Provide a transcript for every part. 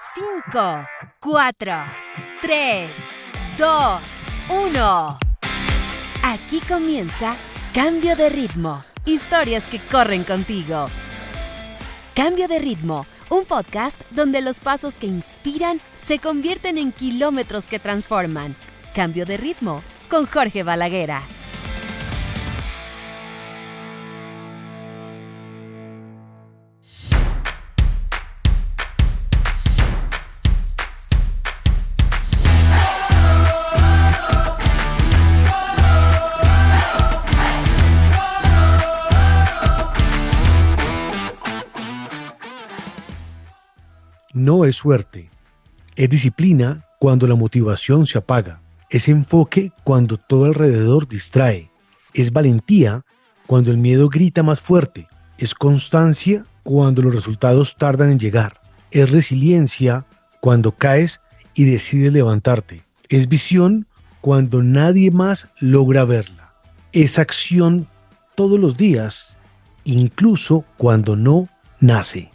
5, 4, 3, 2, 1. Aquí comienza Cambio de Ritmo. Historias que corren contigo. Cambio de Ritmo, un podcast donde los pasos que inspiran se convierten en kilómetros que transforman. Cambio de Ritmo con Jorge Balaguera. No es suerte, es disciplina cuando la motivación se apaga, es enfoque cuando todo alrededor distrae, es valentía cuando el miedo grita más fuerte, es constancia cuando los resultados tardan en llegar, es resiliencia cuando caes y decides levantarte, es visión cuando nadie más logra verla, es acción todos los días, incluso cuando no nace.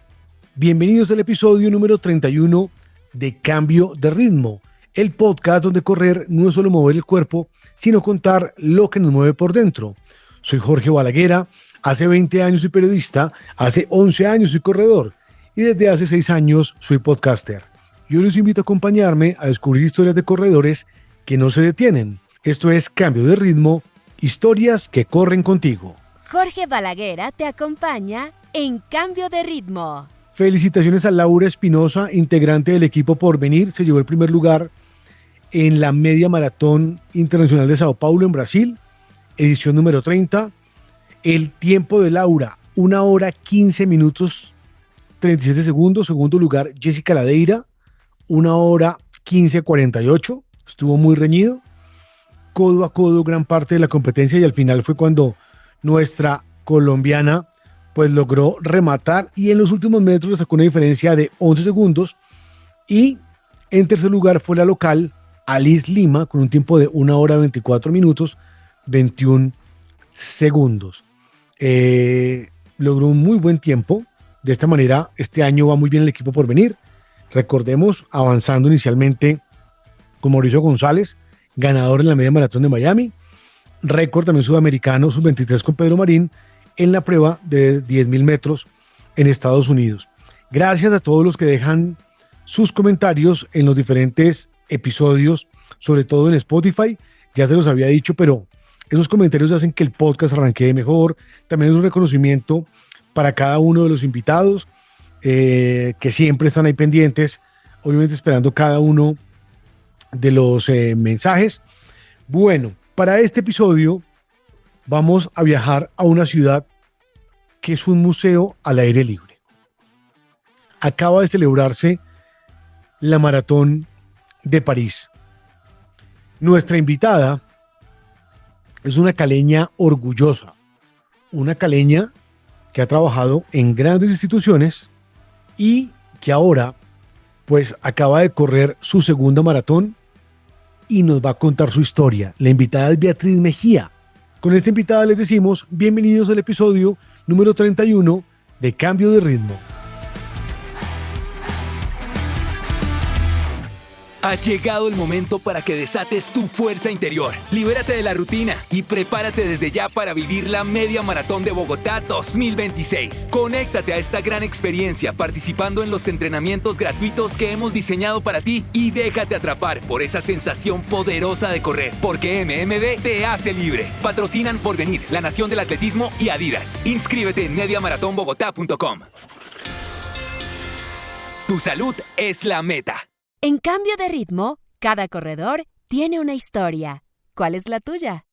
Bienvenidos al episodio número 31 de Cambio de Ritmo, el podcast donde correr no es solo mover el cuerpo, sino contar lo que nos mueve por dentro. Soy Jorge Balaguera, hace 20 años soy periodista, hace 11 años soy corredor y desde hace 6 años soy podcaster. Yo les invito a acompañarme a descubrir historias de corredores que no se detienen. Esto es Cambio de Ritmo, historias que corren contigo. Jorge Balaguera te acompaña en Cambio de Ritmo. Felicitaciones a Laura Espinosa, integrante del equipo Porvenir. Se llevó el primer lugar en la Media Maratón Internacional de Sao Paulo en Brasil, edición número 30. El tiempo de Laura, 1 hora 15 minutos 37 segundos. Segundo lugar, Jessica Ladeira, 1 hora 15:48. Estuvo muy reñido. Codo a codo gran parte de la competencia y al final fue cuando nuestra colombiana pues logró rematar y en los últimos metros le sacó una diferencia de 11 segundos y en tercer lugar fue la local Alice Lima con un tiempo de 1 hora 24 minutos 21 segundos. Logró un muy buen tiempo. De esta manera este año va muy bien el equipo Porvenir. Recordemos, avanzando inicialmente con Mauricio González, ganador en la media maratón de Miami, récord también sudamericano sub-23 con Pedro Marín en la prueba de 10.000 metros en Estados Unidos. Gracias a todos los que dejan sus comentarios en los diferentes episodios, sobre todo en Spotify. Ya se los había dicho, pero esos comentarios hacen que el podcast arranque mejor. También es un reconocimiento para cada uno de los invitados que siempre están ahí pendientes, obviamente esperando cada uno de los mensajes. Bueno, para este episodio vamos a viajar a una ciudad que es un museo al aire libre. Acaba de celebrarse la Maratón de París. Nuestra invitada es una caleña orgullosa, una caleña que ha trabajado en grandes instituciones y que ahora pues acaba de correr su segunda maratón y nos va a contar su historia. La invitada es Beatriz Mejía. Con esta invitada les decimos bienvenidos al episodio número 31 de Cambio de Ritmo. Ha llegado el momento para que desates tu fuerza interior. Libérate de la rutina y prepárate desde ya para vivir la Media Maratón de Bogotá 2026. Conéctate a esta gran experiencia participando en los entrenamientos gratuitos que hemos diseñado para ti y déjate atrapar por esa sensación poderosa de correr, porque MMD te hace libre. Patrocinan Porvenir, La Nación del Atletismo y Adidas. Inscríbete en mediamaratonbogotá.com. Tu salud es la meta. En Cambio de Ritmo, cada corredor tiene una historia. ¿Cuál es la tuya?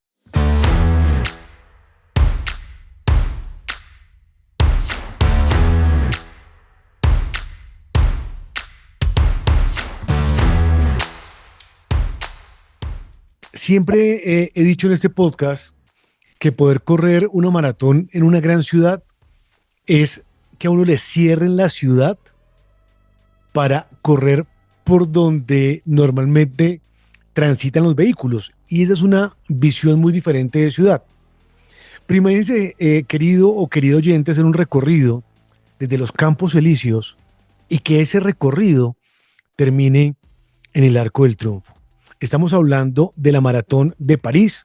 Siempre he dicho en este podcast que poder correr una maratón en una gran ciudad es que a uno le cierren la ciudad para correr por donde normalmente transitan los vehículos. Y esa es una visión muy diferente de ciudad. Imagínense, querido o querido oyente, hacer un recorrido desde los Campos Elíseos y que ese recorrido termine en el Arco del Triunfo. Estamos hablando de la Maratón de París,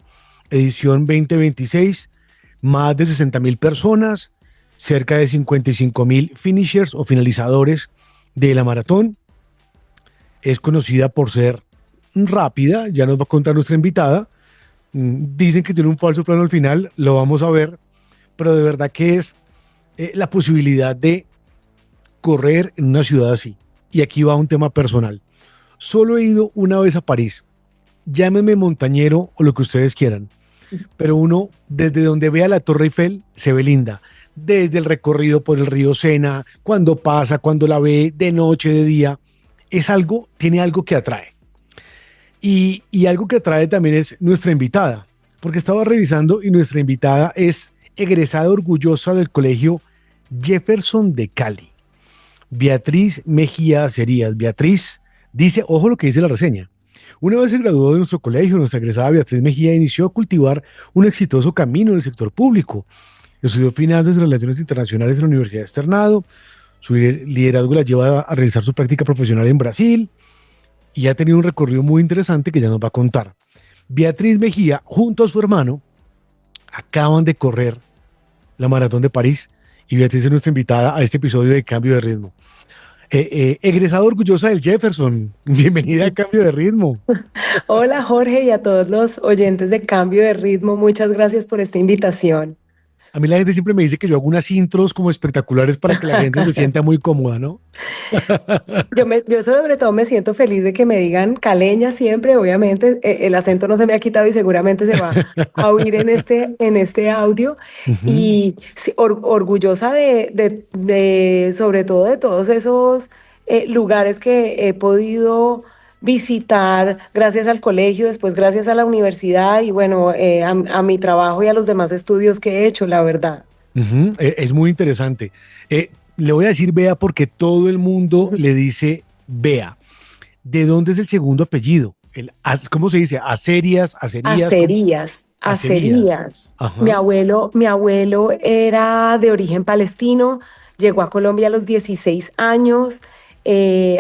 edición 2026, más de 60,000 personas, cerca de 55,000 finishers o finalizadores de la maratón. Es conocida por ser rápida, ya nos va a contar nuestra invitada. Dicen que tiene un falso plano al final, lo vamos a ver, pero de verdad que es la posibilidad de correr en una ciudad así. Y aquí va un tema personal. Solo he ido una vez a París. Llámenme montañero o lo que ustedes quieran. Pero uno, desde donde vea la Torre Eiffel, se ve linda. Desde el recorrido por el río Sena, cuando pasa, cuando la ve, de noche, de día. Tiene algo que atrae. Y algo que atrae también es nuestra invitada. Porque estaba revisando y nuestra invitada es egresada orgullosa del colegio Jefferson de Cali. Beatriz Mejía Cerías. Beatriz dice, ojo lo que dice la reseña. Una vez se graduó de nuestro colegio, nuestra egresada Beatriz Mejía inició a cultivar un exitoso camino en el sector público. Estudió finanzas y relaciones internacionales en la Universidad de Externado. Su liderazgo la lleva a realizar su práctica profesional en Brasil y ha tenido un recorrido muy interesante que ya nos va a contar. Beatriz Mejía, junto a su hermano, acaban de correr la Maratón de París y Beatriz es nuestra invitada a este episodio de Cambio de Ritmo. Egresada orgullosa del Jefferson, bienvenida a Cambio de Ritmo. Hola Jorge y a todos los oyentes de Cambio de Ritmo, muchas gracias por esta invitación. A mí la gente siempre me dice que yo hago unas intros como espectaculares para que la gente se sienta muy cómoda, ¿no? Yo sobre todo me siento feliz de que me digan caleña siempre, obviamente el acento no se me ha quitado y seguramente se va a oír en este audio. Y sí, orgullosa de sobre todo de todos esos lugares que he podido visitar gracias al colegio, después gracias a la universidad y bueno, a mi trabajo y a los demás estudios que he hecho, la verdad. Es muy interesante. Le voy a decir Bea porque todo el mundo le dice Bea. ¿De dónde es el segundo apellido? ¿Cómo se dice? Acerías. Mi abuelo era de origen palestino, llegó a Colombia a los 16 años.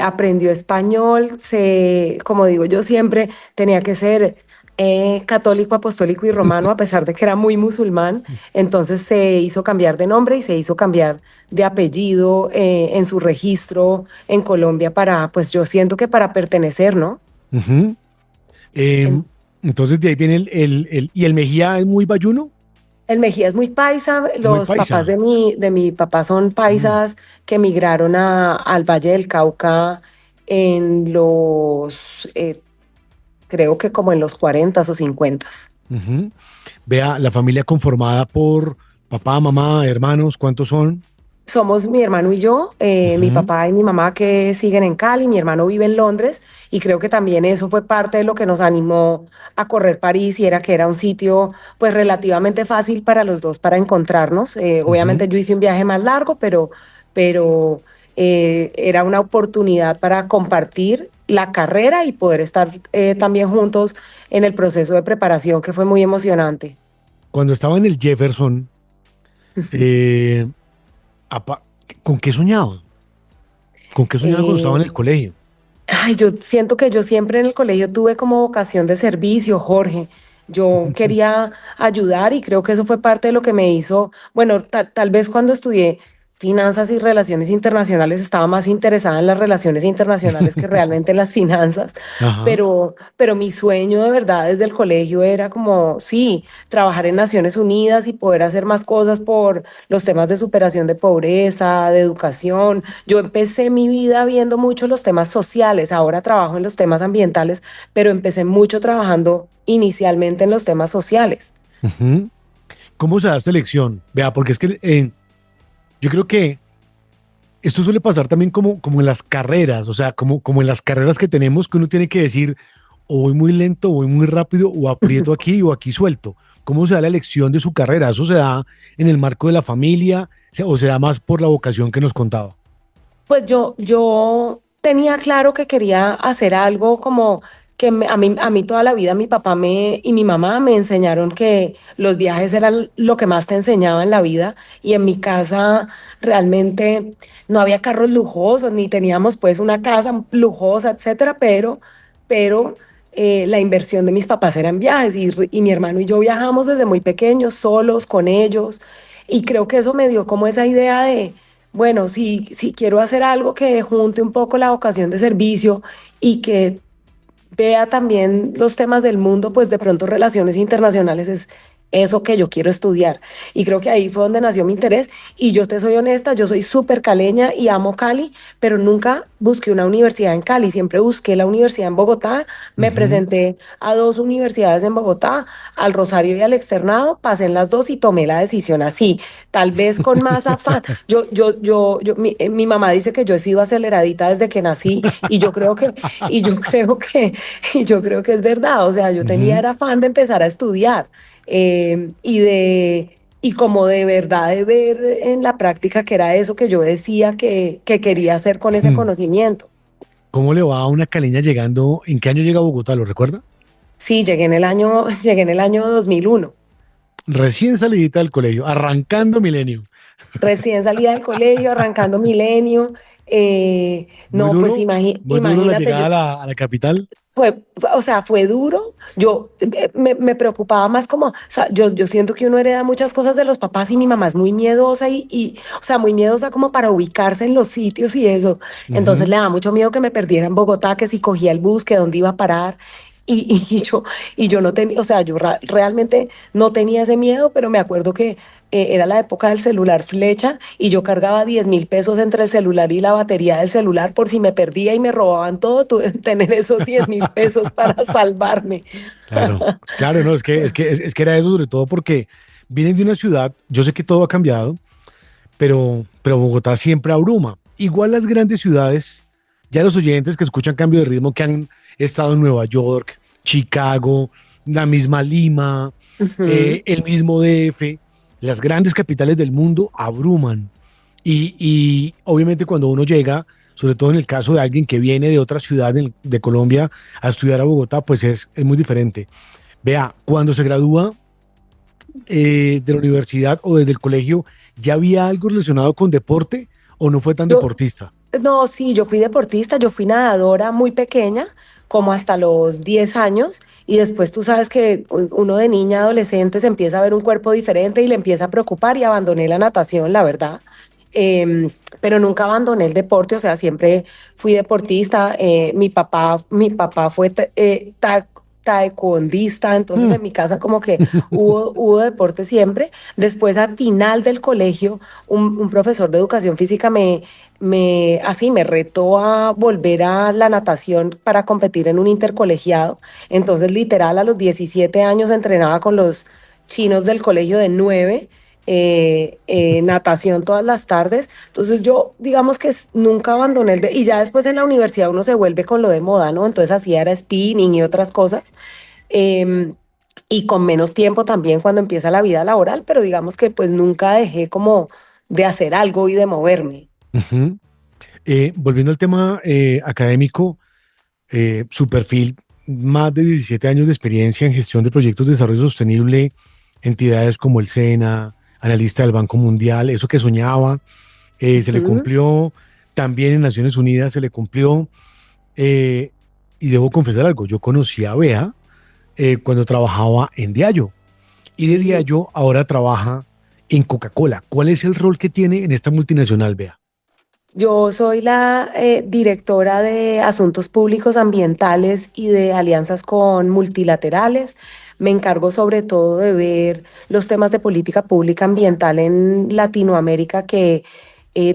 Aprendió español, como digo yo siempre, tenía que ser católico, apostólico y romano, a pesar de que era muy musulmán, entonces se hizo cambiar de nombre y se hizo cambiar de apellido en su registro en Colombia pues yo siento que para pertenecer, ¿no? Entonces de ahí viene ¿y el Mejía es muy bayuno? El Mejía es muy paisa, los papás de mi papá son paisas que emigraron al Valle del Cauca en creo que como en los 40s o 50s. Vea, la familia conformada por papá, mamá, hermanos, ¿cuántos son? Somos mi hermano y yo, mi papá y mi mamá que siguen en Cali, mi hermano vive en Londres y creo que también eso fue parte de lo que nos animó a correr París y era que era un sitio pues relativamente fácil para los dos para encontrarnos. Obviamente yo hice un viaje más largo, pero era una oportunidad para compartir la carrera y poder estar también juntos en el proceso de preparación que fue muy emocionante. Cuando estaba en el Jefferson, ¿con qué soñaba? ¿Con qué soñaba cuando estaba en el colegio? Ay, yo siento que yo siempre en el colegio tuve como vocación de servicio, Jorge. Yo quería ayudar y creo que eso fue parte de lo que me hizo, bueno, tal vez cuando estudié finanzas y relaciones internacionales estaba más interesada en las relaciones internacionales que realmente en las finanzas, pero mi sueño de verdad desde el colegio era como, sí, trabajar en Naciones Unidas y poder hacer más cosas por los temas de superación de pobreza, de educación. Yo empecé mi vida viendo mucho los temas sociales, ahora trabajo en los temas ambientales, pero empecé mucho trabajando inicialmente en los temas sociales. ¿Cómo se da esta elección? Vea, porque es que yo creo que esto suele pasar también como en las carreras, o sea, como en las carreras que tenemos, que uno tiene que decir o voy muy lento, o voy muy rápido, o aprieto aquí o aquí suelto. ¿Cómo se da la elección de su carrera? ¿Eso se da en el marco de la familia o se da más por la vocación que nos contaba? Pues yo tenía claro que quería hacer algo como a mí toda la vida mi papá y mi mamá me enseñaron que los viajes eran lo que más te enseñaba en la vida y en mi casa realmente no había carros lujosos ni teníamos pues una casa lujosa, etcétera, pero la inversión de mis papás era en viajes y mi hermano y yo viajamos desde muy pequeños, solos, con ellos y creo que eso me dio como esa idea de, bueno, si quiero hacer algo que junte un poco la vocación de servicio y que vea también los temas del mundo, pues de pronto relaciones internacionales es eso que yo quiero estudiar. Y creo que ahí fue donde nació mi interés. Y yo te soy honesta, yo soy súper caleña y amo Cali, pero nunca busqué una universidad en Cali, siempre busqué la universidad en Bogotá, me Ujú. presenté a dos universidades en Bogotá, al Rosario y al Externado, pasé en las dos y tomé la decisión así, tal vez con más afán. Mi mamá dice que yo he sido aceleradita desde que nací y yo creo que, y yo creo que, y yo creo que es verdad, o sea, yo tenía Ujú. era afán de empezar a estudiar y como de verdad de ver en la práctica que era eso que yo decía que quería hacer con ese Hmm. conocimiento. ¿Cómo le va a una caleña llegando? ¿En qué año llega a Bogotá? ¿Lo recuerda? Sí, llegué en el año 2001. Recién salidita del colegio, arrancando milenio. Recién salida del colegio, arrancando milenio. Muy No, pues duro, muy duro la imagínate, llegada a la capital. o sea, fue duro. Yo me preocupaba más como, o sea, yo siento que uno hereda muchas cosas de los papás y mi mamá es muy miedosa o sea, muy miedosa como para ubicarse en los sitios y eso. Entonces Ujú. le daba mucho miedo que me perdiera en Bogotá, que si cogía el bus, que dónde iba a parar. Y yo no tenía, o sea, realmente no tenía ese miedo, pero me acuerdo que era la época del celular flecha y yo cargaba 10.000 pesos entre el celular y la batería del celular por si me perdía y me robaban todo, tuve que tener esos 10.000 pesos para salvarme. Claro, claro, no, es que era eso sobre todo porque vienen de una ciudad, yo sé que todo ha cambiado, pero Bogotá siempre abruma. Igual las grandes ciudades, ya los oyentes que escuchan Cambio de Ritmo, que han estado en Nueva York, Chicago, la misma Lima, Ujú. el mismo DF, las grandes capitales del mundo abruman. Y obviamente cuando uno llega, sobre todo en el caso de alguien que viene de otra ciudad de Colombia a estudiar a Bogotá, pues es muy diferente. Vea, cuando se gradúa de la universidad o desde el colegio, ¿ya había algo relacionado con deporte o no fue tan Yo, deportista? no, sí, yo fui deportista, yo fui nadadora muy pequeña, como hasta los 10 años, y después tú sabes que uno de niña, adolescente, se empieza a ver un cuerpo diferente y le empieza a preocupar y abandoné la natación, la verdad. Em, pero nunca abandoné el deporte, o sea, siempre fui deportista. Mi papá fue taekwondista, entonces Mm. en mi casa como que hubo deporte siempre. Después, al final del colegio, un profesor de educación física así me retó a volver a la natación para competir en un intercolegiado. Entonces, literal, a los 17 años entrenaba con los chinos del colegio de 9, natación todas las tardes. Entonces yo, digamos que nunca abandoné y ya después en la universidad uno se vuelve con lo de moda, ¿no? Entonces hacía era spinning y otras cosas. em, y con menos tiempo también cuando empieza la vida laboral, pero digamos que pues nunca dejé como de hacer algo y de moverme. Ujú. Volviendo al tema académico, su perfil, más de 17 años de experiencia en gestión de proyectos de desarrollo sostenible, entidades como el SENA, analista del Banco Mundial, eso que soñaba, se le Ujú. cumplió, también en Naciones Unidas se le cumplió, eh, y debo confesar algo, yo conocí a Bea cuando trabajaba en Diallo, y de Sí. Diallo ahora trabaja en Coca-Cola. ¿Cuál es el rol que tiene en esta multinacional, Bea? Yo soy la directora de Asuntos Públicos Ambientales y de alianzas con multilaterales. Me encargo sobre todo de ver los temas de política pública ambiental en Latinoamérica que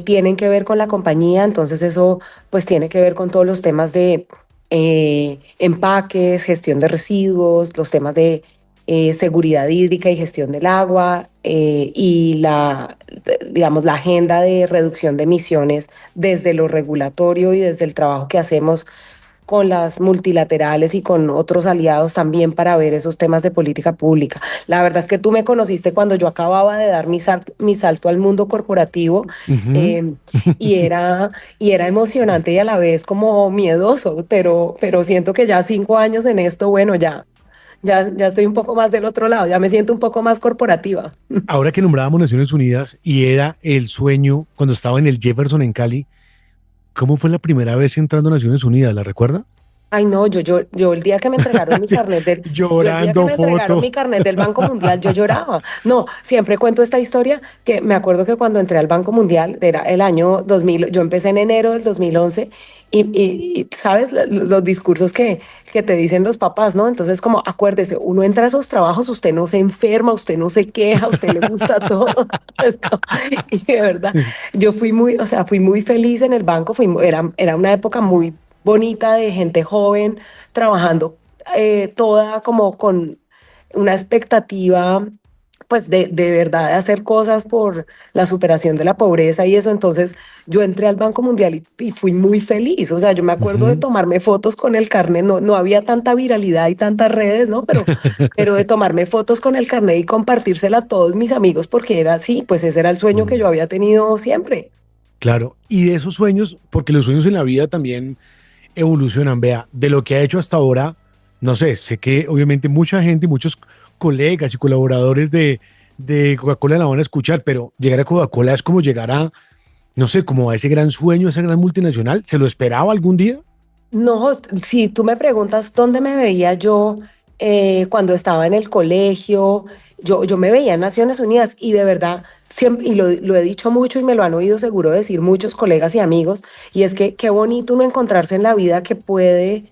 tienen que ver con la compañía. Entonces eso pues tiene que ver con todos los temas de empaques, gestión de residuos, los temas de seguridad hídrica y gestión del agua y digamos, la agenda de reducción de emisiones desde lo regulatorio y desde el trabajo que hacemos con las multilaterales y con otros aliados también para ver esos temas de política pública. La verdad es que tú me conociste cuando yo acababa de dar mi salto al mundo corporativo, Ujú. eh, y era emocionante y a la vez como miedoso, pero siento que ya 5 años en esto, bueno, ya estoy un poco más del otro lado, ya me siento un poco más corporativa. Ahora que nombrábamos Naciones Unidas y era el sueño cuando estaba en el Jefferson en Cali, ¿cómo fue la primera vez entrando a Naciones Unidas? ¿La recuerda? Ay, no, yo el día que me entregaron mi carnet yo el día que Llorando me entregaron foto. mi carnet del Banco Mundial, yo lloraba. No, siempre cuento esta historia que me acuerdo que cuando entré al Banco Mundial, era el año 2000, yo empecé en enero del 2011 y ¿sabes? Los discursos que te dicen los papás, ¿no? Entonces, como acuérdese, uno entra a esos trabajos, usted no se enferma, usted no se queja, a usted le gusta todo. Es como- y de verdad, yo fui muy, o sea, fui muy feliz en el banco, era una época muy bonita de gente joven trabajando, toda como con una expectativa pues de verdad de hacer cosas por la superación de la pobreza y eso. Entonces yo entré al Banco Mundial y fui muy feliz. O sea, yo me acuerdo de Ujú. tomarme fotos con el carnet, no había tanta viralidad y tantas redes, ¿no? Pero de tomarme fotos con el carnet y compartírsela a todos mis amigos porque era así, pues ese era el sueño que yo Mm, había tenido siempre. claro, y de esos sueños, porque los sueños en la vida también evolucionan, vea, de lo que ha hecho hasta ahora, no sé que obviamente mucha gente, muchos colegas y colaboradores de Coca-Cola la van a escuchar, pero llegar a Coca-Cola es como llegar a, no sé, como a ese gran sueño, a esa gran multinacional. ¿Se lo esperaba algún día? No, si tú me preguntas dónde me veía yo, cuando estaba en el colegio, yo me veía en Naciones Unidas y de verdad, siempre, y lo he dicho mucho y me lo han oído seguro decir muchos colegas y amigos, y es que qué bonito uno encontrarse en la vida que puede,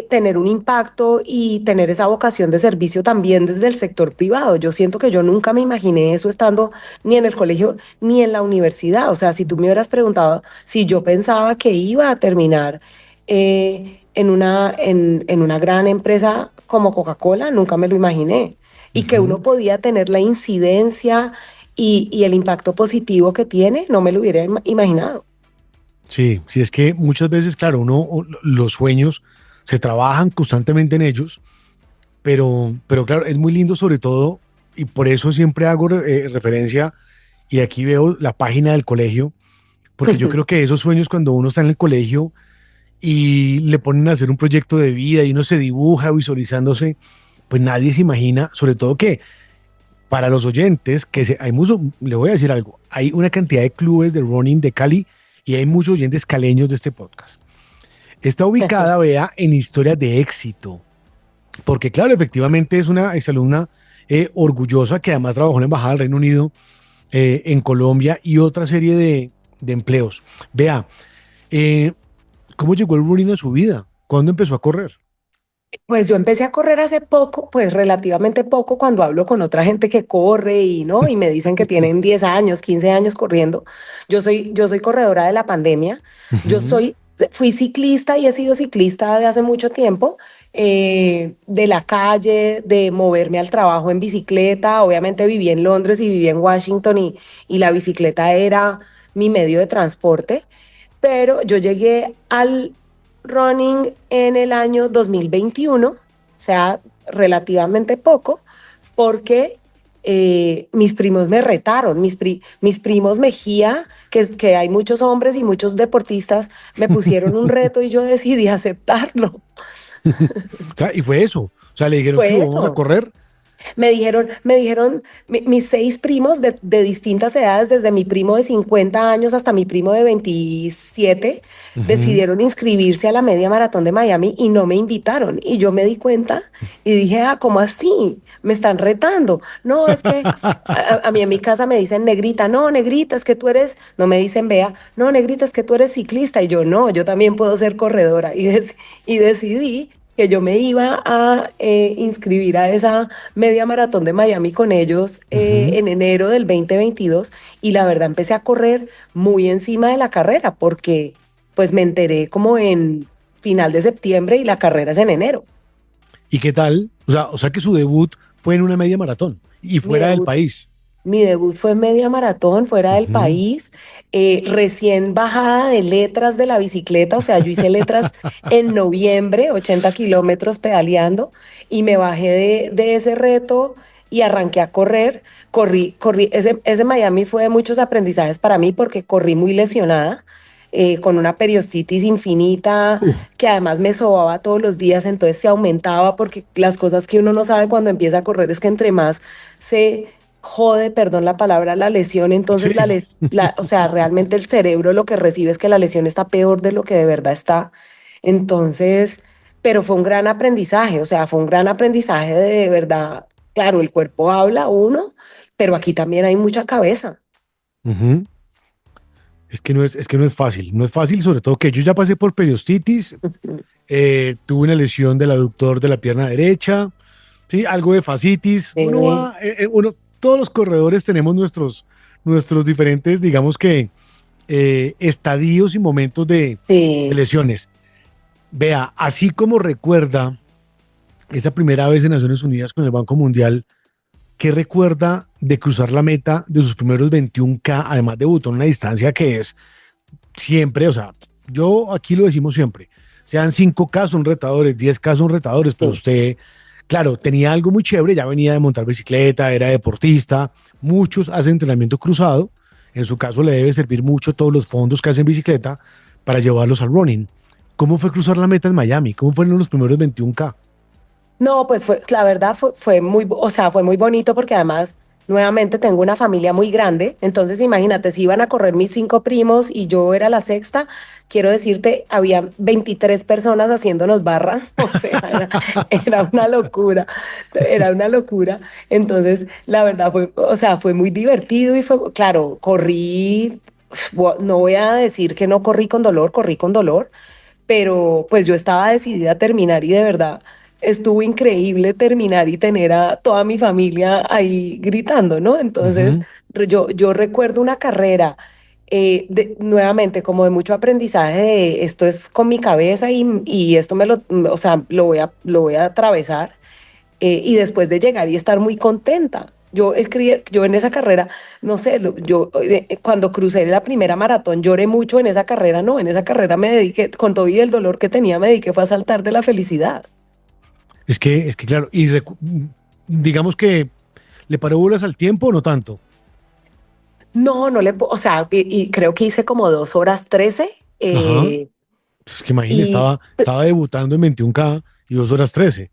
tener un impacto y tener esa vocación de servicio también desde el sector privado. Yo siento que yo nunca me imaginé eso estando ni en el colegio ni en la universidad. O sea, si tú me hubieras preguntado si yo pensaba que iba a terminar, en una gran empresa como Coca-Cola, nunca me lo imaginé. Y que uno Ujú. podía tener la incidencia y el impacto positivo que tiene, no me lo hubiera imaginado. Sí, sí, es que muchas veces, claro, los sueños se trabajan constantemente en ellos, pero claro, es muy lindo sobre todo, y por eso siempre hago referencia, y aquí veo la página del colegio, porque yo creo que esos sueños cuando uno está en el colegio y le ponen a hacer un proyecto de vida y uno se dibuja visualizándose, pues nadie se imagina, sobre todo que para los oyentes, hay mucho, le voy a decir algo, hay una cantidad de clubes de running de Cali y hay muchos oyentes caleños de este podcast. Está ubicada, vea, en historias de éxito, porque claro, efectivamente es una exalumna orgullosa que además trabajó en la Embajada del Reino Unido, en Colombia y otra serie de empleos. Vea, eh, ¿cómo llegó el running a su vida? ¿Cuándo empezó a correr? Pues yo empecé a correr hace poco, pues relativamente poco, cuando hablo con otra gente que corre y no, y me dicen que tienen 10 años, 15 años corriendo. Yo soy corredora de la pandemia. Yo Ujú. soy, fui ciclista y he sido ciclista de hace mucho tiempo, de la calle, de moverme al trabajo en bicicleta. Obviamente viví en Londres y viví en Washington y la bicicleta era mi medio de transporte, pero yo llegué al running en el año 2021, o sea, relativamente poco, porque mis primos me retaron, mis primos Mejía, que hay muchos hombres y muchos deportistas, me pusieron un reto y yo decidí aceptarlo. O sea, y fue eso. O sea, le dijeron que Fue vamos a eso. correr. Me dijeron mis 6 primos de distintas edades, desde mi primo de 50 años hasta mi primo de 27, Ujú. decidieron inscribirse a la media maratón de Miami y no me invitaron. Y yo me di cuenta y dije, ah, ¿cómo así? Me están retando. No, es que a mí en mi casa me dicen negrita, no, negrita, es que tú eres, no me dicen vea, no, negrita, es que tú eres ciclista. Y yo, no, yo también puedo ser corredora. Y decidí que yo me iba a inscribir a esa media maratón de Miami con ellos, Ujú. en enero del 2022, y la verdad empecé a correr muy encima de la carrera porque pues me enteré como en final de septiembre y la carrera es en enero. ¿Y qué tal? O sea que su debut fue en una media maratón y Mi fuera del debut país. Mi debut fue en media maratón fuera del Ujú. país, recién bajada de letras de la bicicleta, o sea, yo hice letras en noviembre, 80 kilómetros pedaleando, y me bajé de ese reto y arranqué a correr. Ese Miami fue de muchos aprendizajes para mí porque corrí muy lesionada, con una periostitis infinita Uh, que además me sobaba todos los días, entonces se aumentaba porque las cosas que uno no sabe cuando empieza a correr es que entre más se jode, perdón la palabra, la lesión, entonces sí. o sea, realmente el cerebro lo que recibe es que la lesión está peor de lo que de verdad está. Entonces, pero fue un gran aprendizaje, o sea, fue un gran aprendizaje de verdad. Claro, el cuerpo habla uno, pero aquí también hay mucha cabeza. Ujú. Es que no es fácil, no es fácil, sobre todo que yo ya pasé por periostitis, tuve una lesión del aductor de la pierna derecha, sí, algo de fascitis. Uno Eh, va, todos los corredores tenemos nuestros diferentes, digamos que, estadios y momentos de sí. lesiones. Vea, así como recuerda esa primera vez en Naciones Unidas con el Banco Mundial, ¿qué recuerda de cruzar la meta de sus primeros 21K? Además debutó en una distancia que es siempre, o sea, yo aquí lo decimos siempre, sean 5K son retadores, 10K son retadores, pero Sí. usted, claro, tenía algo muy chévere, ya venía de montar bicicleta, era deportista, muchos hacen entrenamiento cruzado, en su caso le debe servir mucho todos los fondos que hacen bicicleta para llevarlos al running. ¿Cómo fue cruzar la meta en Miami? ¿Cómo fueron los primeros 21K? No, pues fue, la verdad fue muy, o sea, fue muy bonito porque además, nuevamente tengo una familia muy grande. Entonces, imagínate, si iban a correr mis 5 primos y yo era la sexta, quiero decirte, había 23 personas haciéndonos barra. O sea, era una locura, era una locura. Entonces, la verdad fue, o sea, fue muy divertido y fue, claro, corrí, no voy a decir que no corrí con dolor, pero pues yo estaba decidida a terminar y de verdad estuvo increíble terminar y tener a toda mi familia ahí gritando, ¿no? Entonces, Ujú. yo recuerdo una carrera, nuevamente como de mucho aprendizaje de esto es con mi cabeza y esto o sea, lo voy a atravesar, y después de llegar y estar muy contenta. Yo escribí, yo en esa carrera, no sé, cuando crucé la primera maratón lloré mucho en esa carrera, no, en esa carrera me dediqué, con todo y el dolor que tenía, me dediqué fue a saltar de la felicidad. Es que claro, y digamos que le paró bolas al tiempo o no tanto. No, o sea, y creo que hice como 2 horas 13, Ajá. Pues que imagínate, y estaba debutando en 21K y 2 horas 13.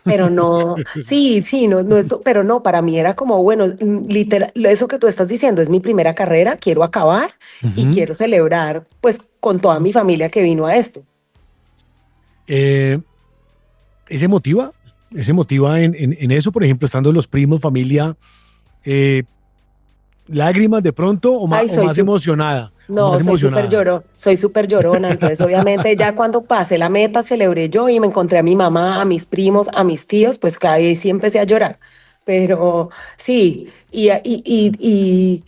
pero no, sí, sí, no, no, pero no, para mí era como, bueno, literal, eso que tú estás diciendo es mi primera carrera, quiero acabar y Ujú. quiero celebrar, pues, con toda mi familia que vino a esto. Eh, ¿Ese motiva? ¿Ese motiva en eso, por ejemplo, estando los primos, familia, eh, lágrimas de pronto Ay, o más emocionada? ¿O más no, emocionada? soy súper llorona, entonces obviamente ya cuando pasé la meta celebré yo y me encontré a mi mamá, a mis primos, a mis tíos, pues cada vez sí empecé a llorar, pero sí, y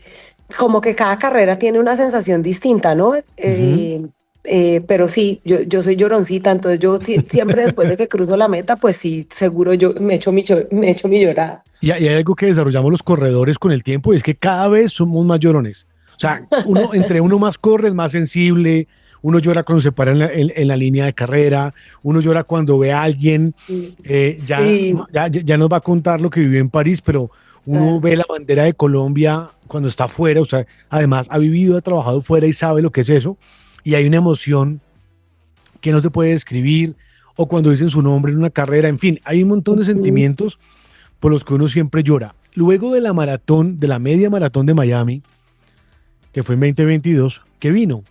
como que cada carrera tiene una sensación distinta, ¿no? Ujú. Pero sí, yo soy lloroncita, entonces yo siempre después de que cruzo la meta, pues sí, seguro yo me echo mi llorada. Y hay algo que desarrollamos los corredores con el tiempo y es que cada vez somos más llorones. O sea, entre uno más corre, es más sensible, uno llora cuando se para en la línea de carrera, uno llora cuando ve a alguien, Sí, ya, sí, ya nos va a contar lo que vivió en París, pero uno claro. ve la bandera de Colombia cuando está fuera, o sea, además ha vivido, ha trabajado fuera y sabe lo que es eso, y hay una emoción que no se puede describir, o cuando dicen su nombre en una carrera, en fin, hay un montón de Ujú. sentimientos por los que uno siempre llora. Luego de la maratón, de la media maratón de Miami, que fue en 2022, ¿qué vino?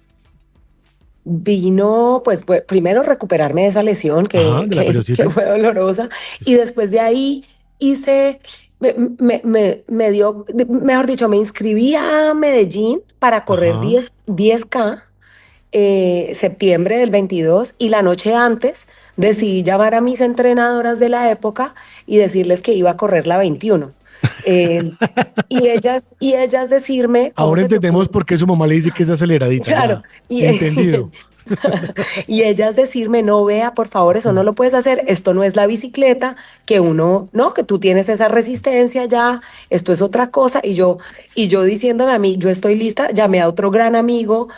Vino, pues, primero recuperarme de esa lesión Ajá, de la que periostitis. fue dolorosa, y después de ahí hice, me dio, mejor dicho, me inscribí a Medellín para correr Ajá. 10K, septiembre del 22, y la noche antes decidí llamar a mis entrenadoras de la época y decirles que iba a correr la 21. Eh, y ellas decirme, ¿cómo Ahora se te entendemos ocurre? por qué su mamá le dice que es aceleradita, Claro, ya. Entendido. y ellas decirme, no, vea, por favor, eso no Mm. lo puedes hacer, esto no es la bicicleta, que uno, no, que tú tienes esa resistencia ya, esto es otra cosa, y yo diciéndome a mí, yo estoy lista, llamé a otro gran amigo,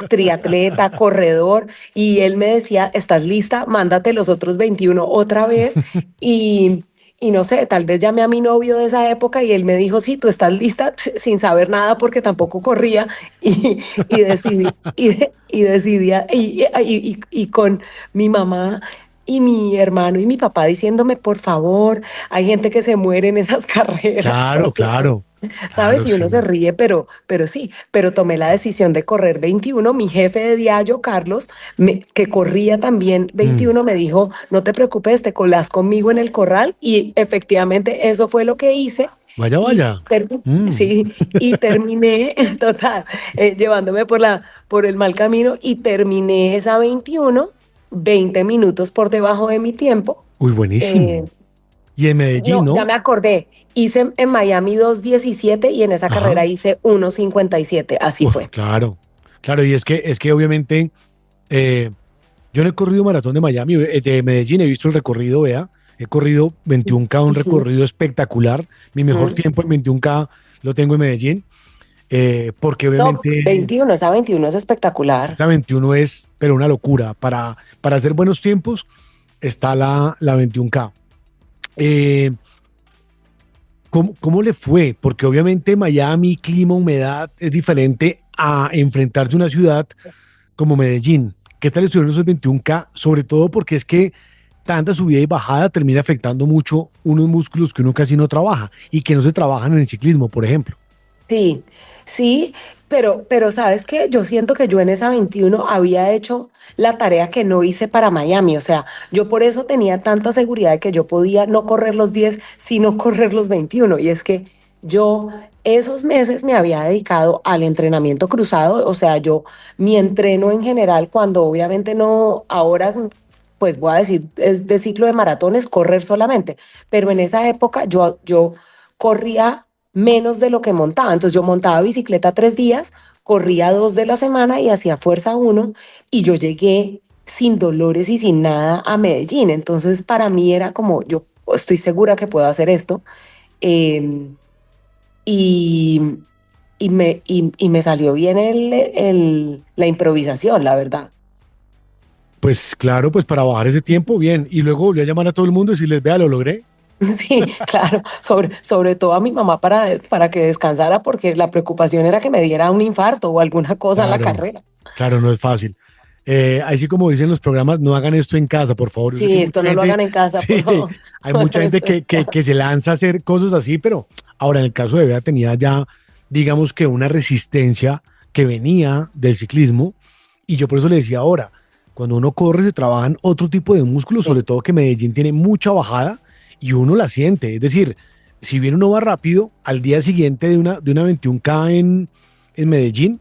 triatleta, corredor, y él me decía, ¿estás lista? Mándate los otros 21 otra vez, y... Y no sé, tal vez llamé a mi novio de esa época y él me dijo, sí, tú estás lista, sin saber nada porque tampoco corría. Y decidí, y decidí, y con mi mamá y mi hermano y mi papá diciéndome, por favor, hay gente que se muere en esas carreras, o Claro, sea, claro, ¿sabes? claro, Y uno se sí. ríe, pero sí, pero tomé la decisión de correr 21. Mi jefe de diario, Carlos, que corría también Mm. 21, me dijo, no te preocupes, te colás conmigo en el corral, y efectivamente eso fue lo que hice. Vaya, Y vaya. Mm. sí, y terminé, total, llevándome por el mal camino, y terminé esa 21, 20 minutos por debajo de mi tiempo. Uy, Eh, buenísimo. Y en Medellín, no, ya ¿no? me acordé. Hice en Miami 2:17 y en esa Ajá. carrera hice 1:57. Así Uf, fue. claro. Claro, y es que obviamente eh, yo no he corrido maratón de Miami, de Medellín, he visto el recorrido, vea. He corrido 21K, un Ujú, recorrido espectacular. Mi mejor ujú. tiempo en 21K lo tengo en Medellín, porque No, obviamente 21, esa 21 es espectacular. esta 21 es, pero una locura. Para hacer buenos tiempos está la 21K. Eh, ¿cómo le fue? Porque obviamente Miami, clima, humedad, es diferente a enfrentarse a una ciudad como Medellín. ¿Qué tal estuvieron esos 21K? Sobre todo porque es que tanta subida y bajada termina afectando mucho unos músculos que uno casi no trabaja y que no se trabajan en el ciclismo, por ejemplo. Sí, sí, pero ¿sabes qué? Yo siento que yo en esa 21 había hecho la tarea que no hice para Miami. O sea, yo por eso tenía tanta seguridad de que yo podía no correr los 10, sino correr los 21. Y es que yo esos meses me había dedicado al entrenamiento cruzado. O sea, yo, mi entreno en general, cuando obviamente no, ahora, pues voy a decir, es de ciclo de maratones, correr solamente. Pero en esa época yo corría menos de lo que montaba. Entonces yo montaba bicicleta 3 días, corría 2 de la semana y hacía fuerza 1, y yo llegué sin dolores y sin nada a Medellín. Entonces para mí era como, yo estoy segura que puedo hacer esto. eh, y, y me salió bien la improvisación, la verdad. Pues claro, pues para bajar ese tiempo, bien. Y luego volví a llamar a todo el mundo y decirles, vea, lo logré. Sí, claro, sobre todo a mi mamá para que descansara, porque la preocupación era que me diera un infarto o alguna cosa en la Claro, carrera. claro, no es fácil. Así como dicen los programas, no hagan esto en casa, por favor. Yo sé que Sí, hay esto mucha no lo gente, hagan en casa, por sí, favor. hay No mucha hagan gente esto en que se casa. lanza a hacer cosas así, pero ahora en el caso de Bea tenía ya, digamos que una resistencia que venía del ciclismo, y yo por eso le decía ahora, cuando uno corre se trabajan otro tipo de músculos, Sí, sobre todo que Medellín tiene mucha bajada y uno la siente. Es decir, si bien uno va rápido, al día siguiente de una 21K en Medellín,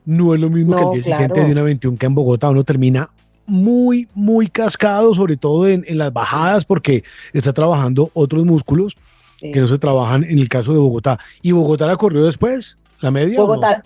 no es lo mismo que el no, día siguiente de claro. una 21K en Bogotá. Uno termina muy, muy cascado, sobre todo en las bajadas, porque está trabajando otros músculos que no Sí. se trabajan en el caso de Bogotá. ¿Y Bogotá la corrió después? ¿La media o no?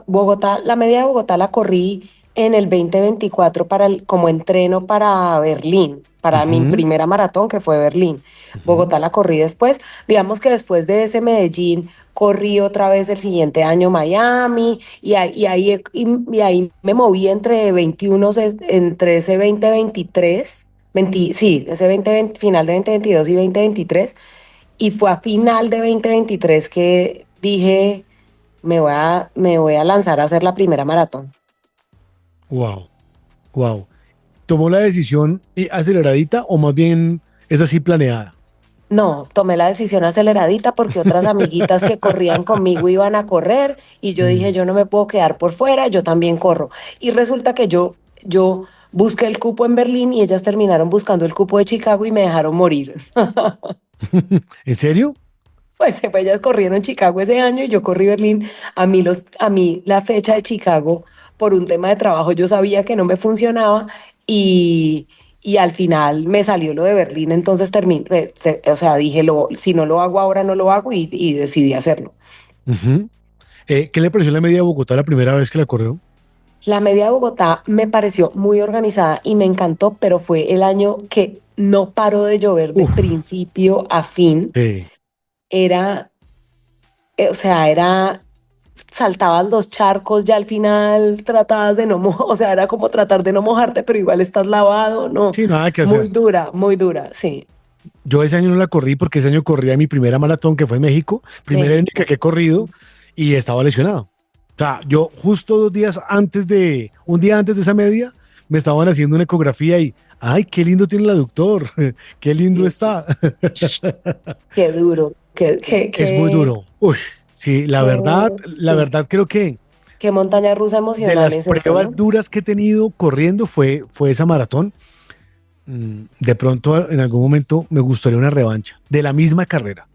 Bogotá, la media de Bogotá la corrí en el 2024 como entreno para Berlín, para mi Ujú, primera maratón, que fue Berlín. ujú. Bogotá la corrí después. Digamos que después de ese Medellín corrí otra vez el siguiente año Miami, y ahí me moví entre 21, entre ese 2023, 20, sí, ese 2020, final de 2022 y 2023. Y fue a final de 2023 que dije, me voy a lanzar a hacer la primera maratón. Wow, wow. ¿Tomó la decisión aceleradita o más bien es así planeada? No, tomé la decisión aceleradita porque otras amiguitas que corrían conmigo iban a correr, y yo dije, Mm. yo no me puedo quedar por fuera, yo también corro. Y resulta que yo busqué el cupo en Berlín y ellas terminaron buscando el cupo de Chicago y me dejaron morir. ¿En serio? Pues ellas corrieron Chicago ese año y yo corrí Berlín. A mí la fecha de Chicago, por un tema de trabajo, yo sabía que no me funcionaba, y, y al final me salió lo de Berlín, entonces terminé, o sea, dije, si no lo hago ahora, no lo hago y decidí hacerlo. Ujú. ¿Qué le pareció la media de Bogotá la primera vez que la corrió? La media de Bogotá me pareció muy organizada y me encantó, pero fue el año que no paró de llover de Uf, principio a fin. sí. Era, o sea, saltabas los charcos ya al final, tratabas de no mojar, o sea, era como tratar de no mojarte, pero igual estás lavado, no, Sí, nada que hacer. muy dura, sí. Yo ese año no la corrí porque ese año corría mi primera maratón que fue en México, primera y única México. que he corrido y estaba lesionado. O sea, yo justo un día antes de esa media, me estaban haciendo una ecografía y, ay, qué lindo tiene el aductor, qué lindo Sí, sí. está. Qué duro, Es muy duro. Uy, sí, la sí, verdad creo que qué montaña rusa de emocional las es eso, pruebas ¿no? duras que he tenido corriendo fue esa maratón. De pronto en algún momento me gustaría una revancha de la misma carrera.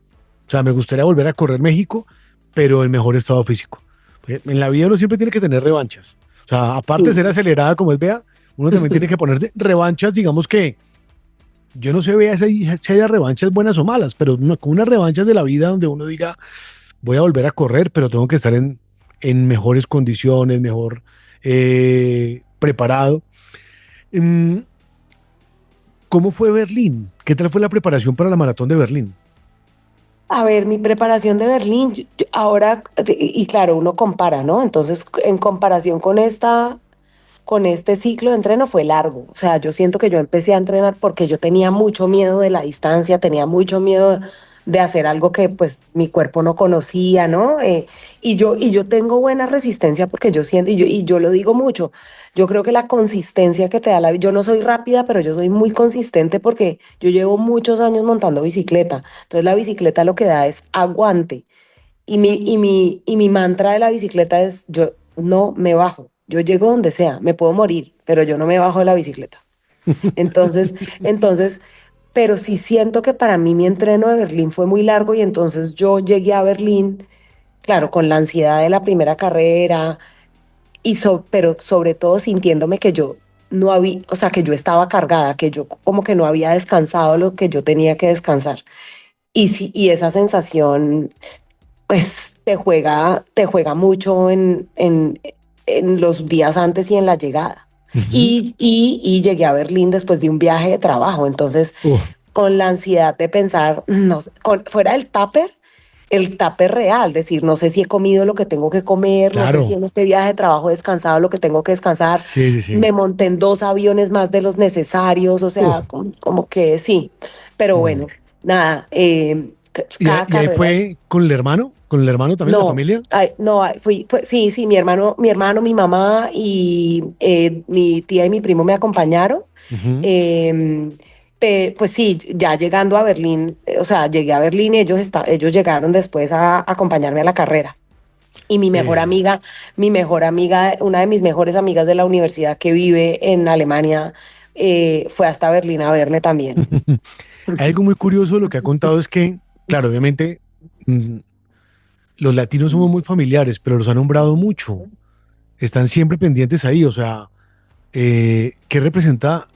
O sea, me gustaría volver a correr México, pero en mejor estado físico. Porque en la vida uno siempre tiene que tener revanchas. O sea, aparte de ser Sí. acelerada como es Bea, uno también tiene que poner revanchas, digamos que yo no sé Bea si haya revanchas buenas o malas, pero con unas revanchas de la vida donde uno diga, voy a volver a correr, pero tengo que estar en mejores condiciones, mejor preparado. Mm, ¿Cómo fue Berlín? ¿Qué tal fue la preparación para la maratón de Berlín? A ver, mi preparación de Berlín, ahora, y claro, uno compara, ¿no? Entonces, en comparación con este ciclo de entreno fue largo. O sea, yo siento que yo empecé a entrenar porque yo tenía mucho miedo de la distancia, tenía mucho miedo de hacer algo que pues mi cuerpo no conocía, ¿no? Y yo tengo buena resistencia porque yo siento, y yo lo digo mucho, yo creo que la consistencia que te da yo no soy rápida, pero yo soy muy consistente porque yo llevo muchos años montando bicicleta. Entonces la bicicleta lo que da es aguante. Y mi mantra de la bicicleta es, yo no me bajo, yo llego donde sea, me puedo morir, pero yo no me bajo de la bicicleta. Entonces, pero sí siento que para mí mi entreno de Berlín fue muy largo y entonces yo llegué a Berlín, claro, con la ansiedad de la primera carrera, pero sobre todo sintiéndome que yo no había, o sea, que yo estaba cargada, que yo como que no había descansado lo que yo tenía que descansar. Y esa sensación pues te juega mucho en los días antes y en la llegada. Ujú. Y llegué a Berlín después de un viaje de trabajo, entonces Uf, con la ansiedad de pensar, no sé, fuera el tupper real, decir, no sé si he comido lo que tengo que comer, no sé si claro. en este viaje de trabajo he descansado lo que tengo que descansar, Sí, sí, sí. me monté en 2 aviones más de los necesarios, o Uf. sea, como que sí, pero Mm. bueno, nada, cada Y ahí carrera fue es. con el hermano también, la No, familia. no, sí, sí, mi hermano, mi mamá y mi tía y mi primo me acompañaron. Ujú. Em, pues sí, ya llegando a Berlín, o sea, llegué a Berlín y ellos llegaron después a acompañarme a la carrera. Y Eh, mi mejor amiga, una de mis mejores amigas de la universidad que vive en Alemania, fue hasta Berlín a verme también. Hay algo muy curioso de lo que ha contado es que, claro, obviamente, mm, los latinos somos muy familiares, pero los ha nombrado mucho. Están siempre pendientes ahí. O sea, ¿qué representa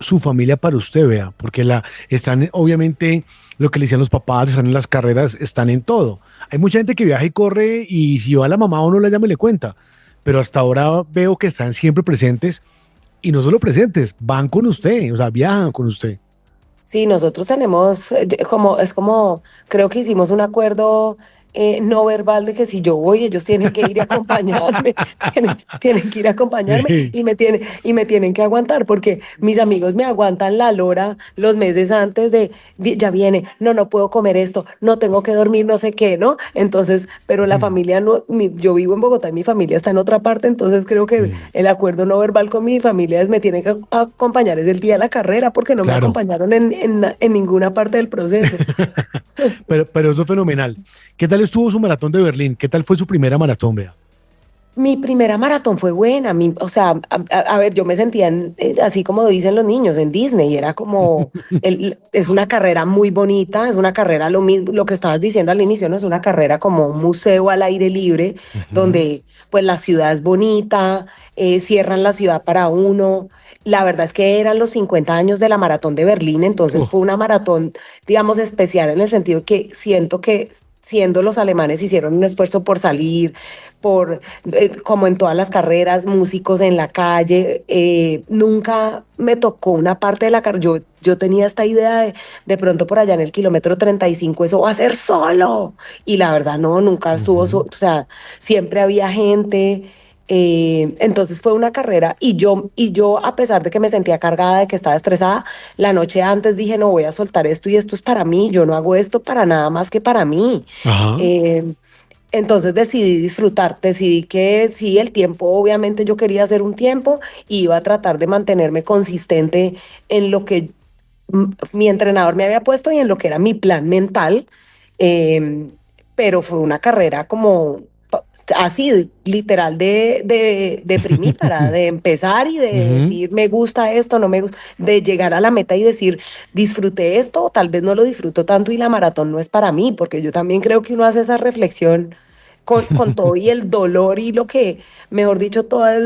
su familia para usted, vea? Porque están, obviamente, lo que le decían los papás, están en las carreras, están en todo. Hay mucha gente que viaja y corre y si va a la mamá o no la llama y le cuenta. Pero hasta ahora veo que están siempre presentes y no solo presentes, van con usted, o sea, viajan con usted. Sí, nosotros tenemos, creo que hicimos un acuerdo no verbal de que si yo voy, ellos tienen que ir a acompañarme, tienen que ir a acompañarme Sí. y me tienen que aguantar, porque mis amigos me aguantan la lora los meses antes de, ya viene, no, no puedo comer esto, no tengo que dormir, no sé qué, ¿no? Entonces, pero la Mm, familia no, yo vivo en Bogotá y mi familia está en otra parte, entonces creo que sí, el acuerdo no verbal con mi familia es me tienen que acompañar es el día de la carrera porque no me claro. acompañaron en ninguna parte del proceso. Pero eso es fenomenal. ¿Qué tal estuvo su maratón de Berlín? ¿Qué tal fue su primera maratón, vea? Mi primera maratón fue buena, o sea, a ver, yo me sentía así como dicen los niños en Disney, era como, es una carrera muy bonita, es una carrera lo mismo, lo que estabas diciendo al inicio, ¿no? Es una carrera como un museo al aire libre, Ujú. donde pues la ciudad es bonita, cierran la ciudad para uno. La verdad es que eran los 50 años de la maratón de Berlín, entonces Oh, fue una maratón, digamos, especial en el sentido que siento que siendo los alemanes hicieron un esfuerzo por salir, por, como en todas las carreras, músicos en la calle. Nunca me tocó una parte de la carrera. Yo tenía esta idea de pronto por allá en el kilómetro 35 eso va a ser solo. Y la verdad, no, nunca estuvo, ujú. o sea, siempre había gente. Entonces fue una carrera y yo, a pesar de que me sentía cargada, de que estaba estresada, la noche antes dije, no voy a soltar esto y esto es para mí, yo no hago esto para nada más que para mí. Ajá. Eh, entonces decidí disfrutar, decidí que sí, el tiempo, obviamente yo quería hacer un tiempo y iba a tratar de mantenerme consistente en lo que mi entrenador me había puesto y en lo que era mi plan mental. em, pero fue una carrera como así, literal, de primípara, de empezar y de Ujú. decir, me gusta esto, no me gusta, de llegar a la meta y decir, disfruté esto, tal vez no lo disfruto tanto y la maratón no es para mí, porque yo también creo que uno hace esa reflexión con todo y el dolor y lo que, mejor dicho, todas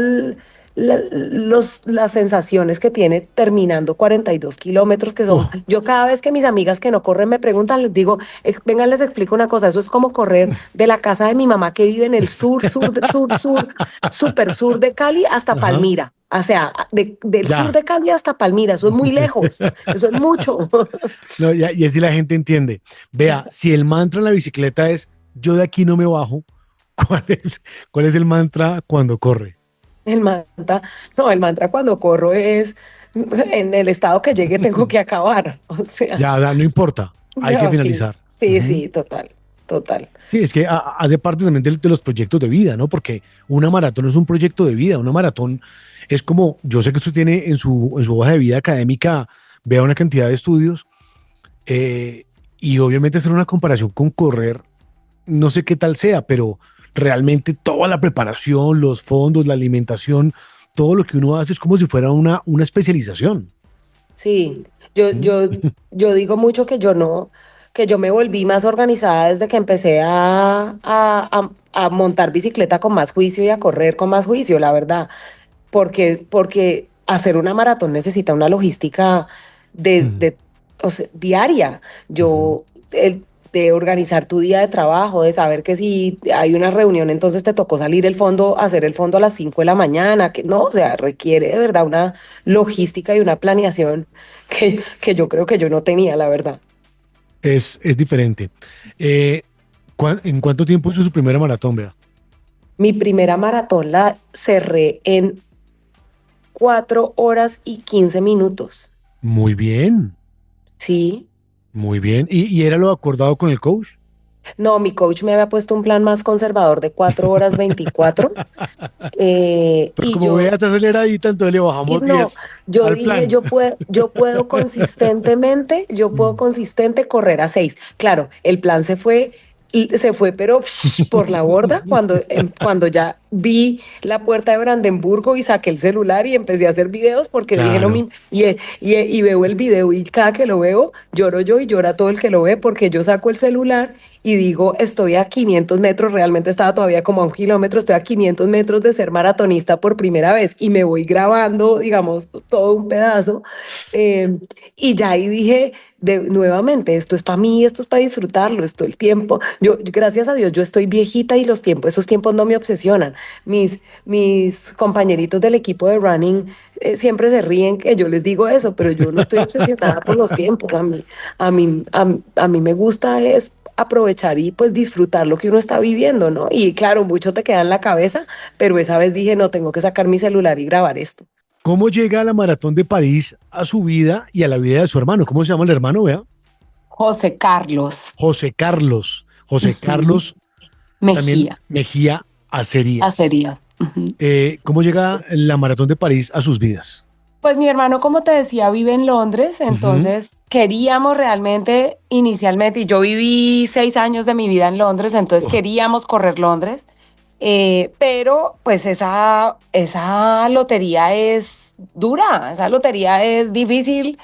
las sensaciones que tiene terminando 42 kilómetros, que son, Oh, yo cada vez que mis amigas que no corren me preguntan, les digo, vengan, les explico una cosa, eso es como correr de la casa de mi mamá que vive en el sur, super sur de Cali hasta ajá. Palmira. O sea, del sur Ya. de Cali hasta Palmira, eso es muy lejos, eso es mucho. No, ya, y así la gente entiende. Vea, si el mantra en la bicicleta es yo de aquí no me bajo, ¿cuál es, cuál es el mantra cuando corre? El mantra, no, el mantra cuando corro es en el estado que llegue tengo que acabar. O sea, Ya, no importa, hay que ya sí, finalizar. sí, Ujú. sí, total, total. Sí, es que hace parte también de los proyectos de vida, ¿no? Porque una maratón es un proyecto de vida, una maratón es como, yo sé que usted tiene en su hoja de vida académica, vea una cantidad de estudios, y obviamente hacer una comparación con correr, no sé qué tal sea, pero realmente toda la preparación, los fondos, la alimentación, todo lo que uno hace es como si fuera una especialización. Sí, yo, ¿Mm? yo, yo digo mucho que yo no, que yo me volví más organizada desde que empecé a montar bicicleta con más juicio y a correr con más juicio, la verdad. Porque hacer una maratón necesita una logística Ujú, o sea, diaria. ujú. De organizar tu día de trabajo, de saber que si hay una reunión, entonces te tocó salir el fondo, hacer el fondo a las 5 de la mañana, que no, o sea, requiere de verdad una logística y una planeación que yo creo que yo no tenía, la verdad. Es diferente. Eh, ¿En cuánto tiempo hizo su primera maratón, vea? Mi primera maratón la cerré en 4 horas y 15 minutos. Muy bien, Sí. muy bien. Y era lo acordado con el coach? No, mi coach me había puesto un plan más conservador de 4 horas 24. Pero Y como yo, veas aceleradita, entonces le y bajamos no, 10 yo al dije, plan. yo puedo Mm. consistente correr a 6. Claro, el plan se fue, pero por la borda cuando ya vi la puerta de Brandenburgo y saqué el celular y empecé a hacer videos porque dije, no, Claro. y veo el video y cada que lo veo, lloro yo y llora todo el que lo ve porque yo saco el celular y digo, estoy a 500 metros, realmente estaba todavía como a 1 kilómetro, estoy a 500 metros de ser maratonista por primera vez y me voy grabando, digamos, todo un pedazo. eh, y ya ahí dije, nuevamente, esto es para mí, esto es para disfrutarlo, esto el tiempo. Gracias a Dios, yo estoy viejita y esos tiempos no me obsesionan. Mis compañeritos del equipo de running siempre se ríen que yo les digo eso, pero yo no estoy obsesionada por los tiempos. A mí me gusta es aprovechar y pues disfrutar lo que uno está viviendo, ¿no? Y claro, mucho te queda en la cabeza, pero esa vez dije, no, tengo que sacar mi celular y grabar esto. ¿Cómo llega la maratón de París a su vida y a la vida de su hermano? ¿Cómo se llama el hermano, vea? José Carlos. José Carlos. José Ujú. Carlos también Mejía, Mejía Acerías. acería. Ujú. ¿Cómo llega la maratón de París a sus vidas? Pues mi hermano, como te decía, vive en Londres, Ujú. entonces queríamos realmente inicialmente, y yo viví 6 años de mi vida en Londres, entonces Oh, queríamos correr Londres. Pero pues esa lotería es dura, esa lotería es difícil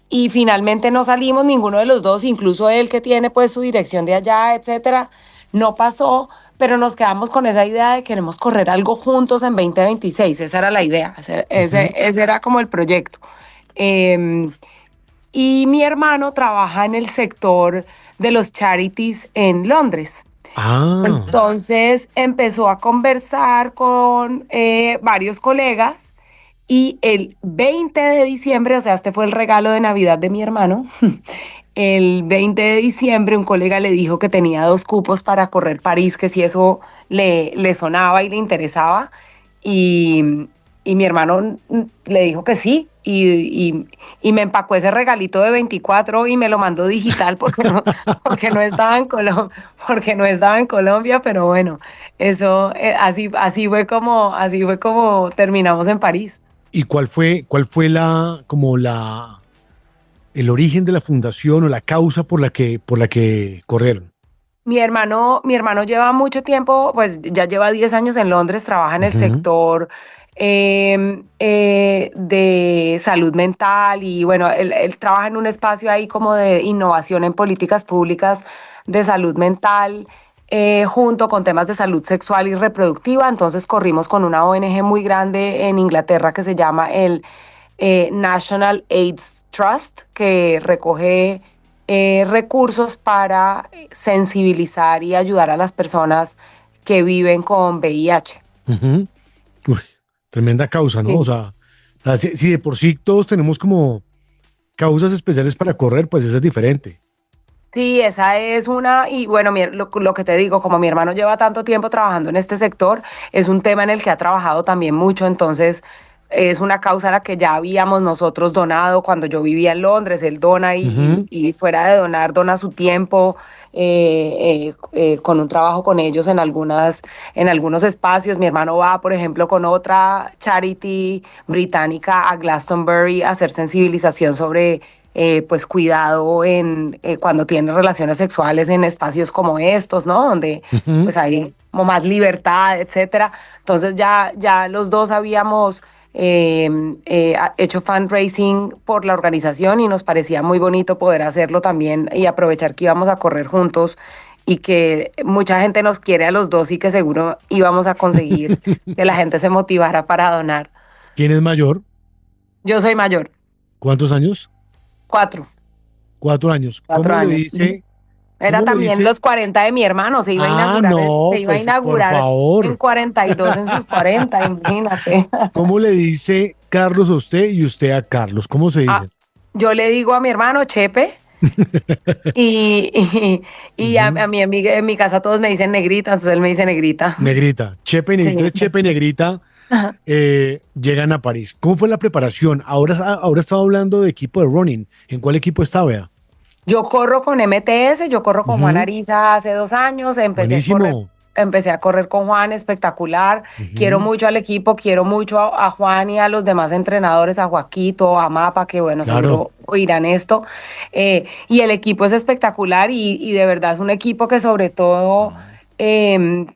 y finalmente no salimos ninguno de los dos, incluso él que tiene pues su dirección de allá, etcétera, no pasó, pero nos quedamos con esa idea de queremos correr algo juntos en 2026, esa era la idea, Ujú. ese era como el proyecto. Eh, y mi hermano trabaja en el sector de los charities en Londres. Ah, Entonces empezó a conversar con varios colegas y el 20 de diciembre, o sea, este fue el regalo de Navidad de mi hermano, el 20 de diciembre un colega le dijo que tenía 2 cupos para correr París, que si eso le sonaba y le interesaba. Y, y mi hermano le dijo que sí. Y me empacó ese regalito de 24 y me lo mandó digital porque no estaba en porque no estaba en Colombia, pero bueno, eso así fue como terminamos en París. ¿y cuál fue el origen de la fundación o la causa por la que corrieron? Mi hermano lleva mucho tiempo, pues ya lleva 10 años en Londres, trabaja en el Ujú, sector de salud mental y bueno, él trabaja en un espacio ahí como de innovación en políticas públicas de salud mental, junto con temas de salud sexual y reproductiva. Entonces corrimos con una ONG muy grande en Inglaterra que se llama el National AIDS Trust, que recoge recursos para sensibilizar y ayudar a las personas que viven con VIH. ujú. Uy, tremenda causa, ¿no? O Sí. sea, si de por sí todos tenemos como causas especiales para correr, pues esa es diferente. Sí, esa es una, y bueno, lo que te digo, como mi hermano lleva tanto tiempo trabajando en este sector, es un tema en el que ha trabajado también mucho, entonces es una causa a la que ya habíamos nosotros donado cuando yo vivía en Londres, él dona Ujú, y fuera de donar, dona su tiempo con un trabajo con ellos en algunos espacios. Mi hermano va, por ejemplo, con otra charity británica a Glastonbury a hacer sensibilización sobre pues cuidado cuando tienen relaciones sexuales en espacios como estos, ¿no? Donde ujú. pues hay como más libertad, etcétera. Entonces ya los dos habíamos hecho fundraising por la organización y nos parecía muy bonito poder hacerlo también y aprovechar que íbamos a correr juntos y que mucha gente nos quiere a los dos y que seguro íbamos a conseguir que la gente se motivara para donar. ¿Quién es mayor? Yo soy mayor, ¿Cuántos años? cuatro, 4 años. cuatro ¿Cómo le años. dice? Era ¿Cómo le también dice? los 40 de mi hermano, Ah, se no, iba a pues por inaugurar en favor. 42 en sus 40, imagínate. ¿Cómo le dice Carlos a usted y usted a Carlos? ¿Cómo se Ah, dicen? yo le digo a mi hermano Chepe y, Ujú. a mi amiga en mi casa todos me dicen negrita, entonces él me dice negrita. Negrita, Chepe y Negrita. Sí. Entonces, Chepe y Negrita llegan a París. ¿Cómo fue la preparación? Ahora estaba hablando de equipo de running. ¿En cuál equipo está, vea? Yo corro con MTS, yo corro con Juan Ujú. Ariza hace 2 años, Buenísimo. empecé a correr con Juan, espectacular. Quiero Ujú. mucho al equipo, quiero mucho a Juan y a los demás entrenadores, a Joaquito, a Mapa, que bueno, Claro. seguro oirán esto. Y el equipo es espectacular y de verdad es un equipo que sobre todo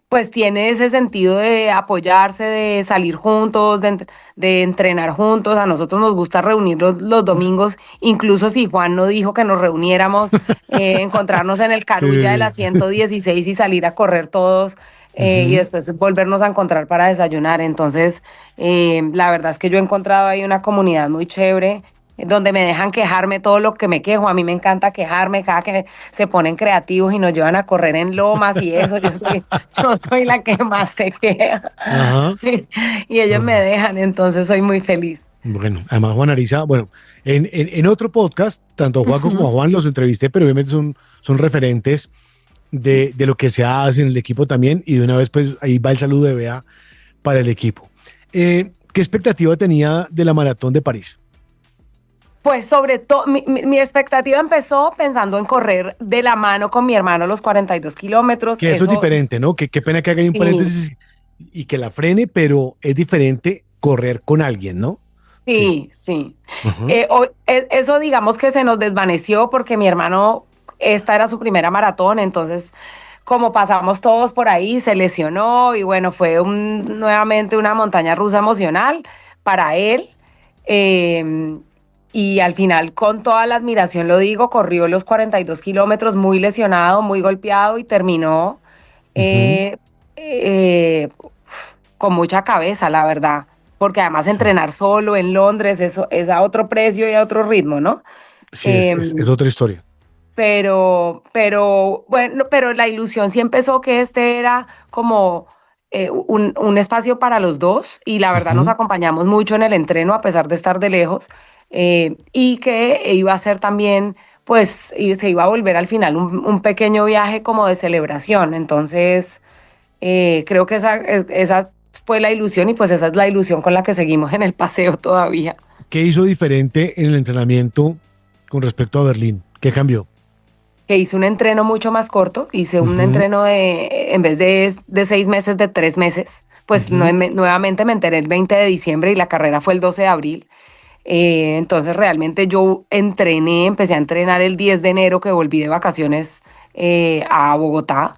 pues tiene ese sentido de apoyarse, de salir juntos, de entrenar juntos. A nosotros nos gusta reunirnos los domingos, incluso si Juan no dijo que nos reuniéramos, encontrarnos en el Carulla de la Sí. 116 y salir a correr todos. Y Ujú. después volvernos a encontrar para desayunar. Entonces, la verdad es que yo he encontrado ahí una comunidad muy chévere, donde me dejan quejarme todo lo que me quejo. A mí me encanta quejarme cada que se ponen creativos y nos llevan a correr en lomas y eso. Yo soy la que más se queja. Ajá. Sí, y ellos me Ajá. dejan, entonces soy muy feliz. Bueno, además Juan Ariza, bueno, en otro podcast, tanto a Juaco como Ujú. a Juan los entrevisté, pero obviamente son referentes de lo que se hace en el equipo también, y de una vez pues ahí va el saludo de Bea para el equipo. ¿Qué expectativa tenía de la maratón de París? Pues sobre todo, mi expectativa empezó pensando en correr de la mano con mi hermano los 42 kilómetros. Que eso es Eso, diferente, ¿no? Qué pena que haga ahí un sí, paréntesis y que la frene, pero es diferente correr con alguien, ¿no? Sí. sí, sí. Ajá. Eso digamos que se nos desvaneció porque mi hermano, esta era su primera maratón, entonces como pasamos todos por ahí, se lesionó y bueno, fue nuevamente una montaña rusa emocional para él. Eh, y al final, con toda la admiración lo digo, corrió los 42 kilómetros muy lesionado, muy golpeado y terminó Ujú. eh, eh, con mucha cabeza, la verdad. Porque además Sí, entrenar solo en Londres, eso es a otro precio y a otro ritmo, ¿no? sí, es Em, otra historia. bueno, pero la ilusión sí empezó que este era como un espacio para los dos y la verdad nos Ujú. acompañamos mucho en el entreno a pesar de estar de lejos y que iba a ser también, pues, y se iba a volver al final un pequeño viaje como de celebración. Entonces, creo que esa fue la ilusión y pues esa es la ilusión con la que seguimos en el paseo todavía. ¿Qué hizo diferente en el entrenamiento con respecto a Berlín? ¿Qué cambió? Que hice un entreno mucho más corto, hice un Ujú, entreno en vez de 6 meses, de 3 meses, pues ujú. nuevamente me enteré el 20 de diciembre y la carrera fue el 12 de abril. Entonces realmente yo empecé a entrenar el 10 de enero que volví de vacaciones a Bogotá.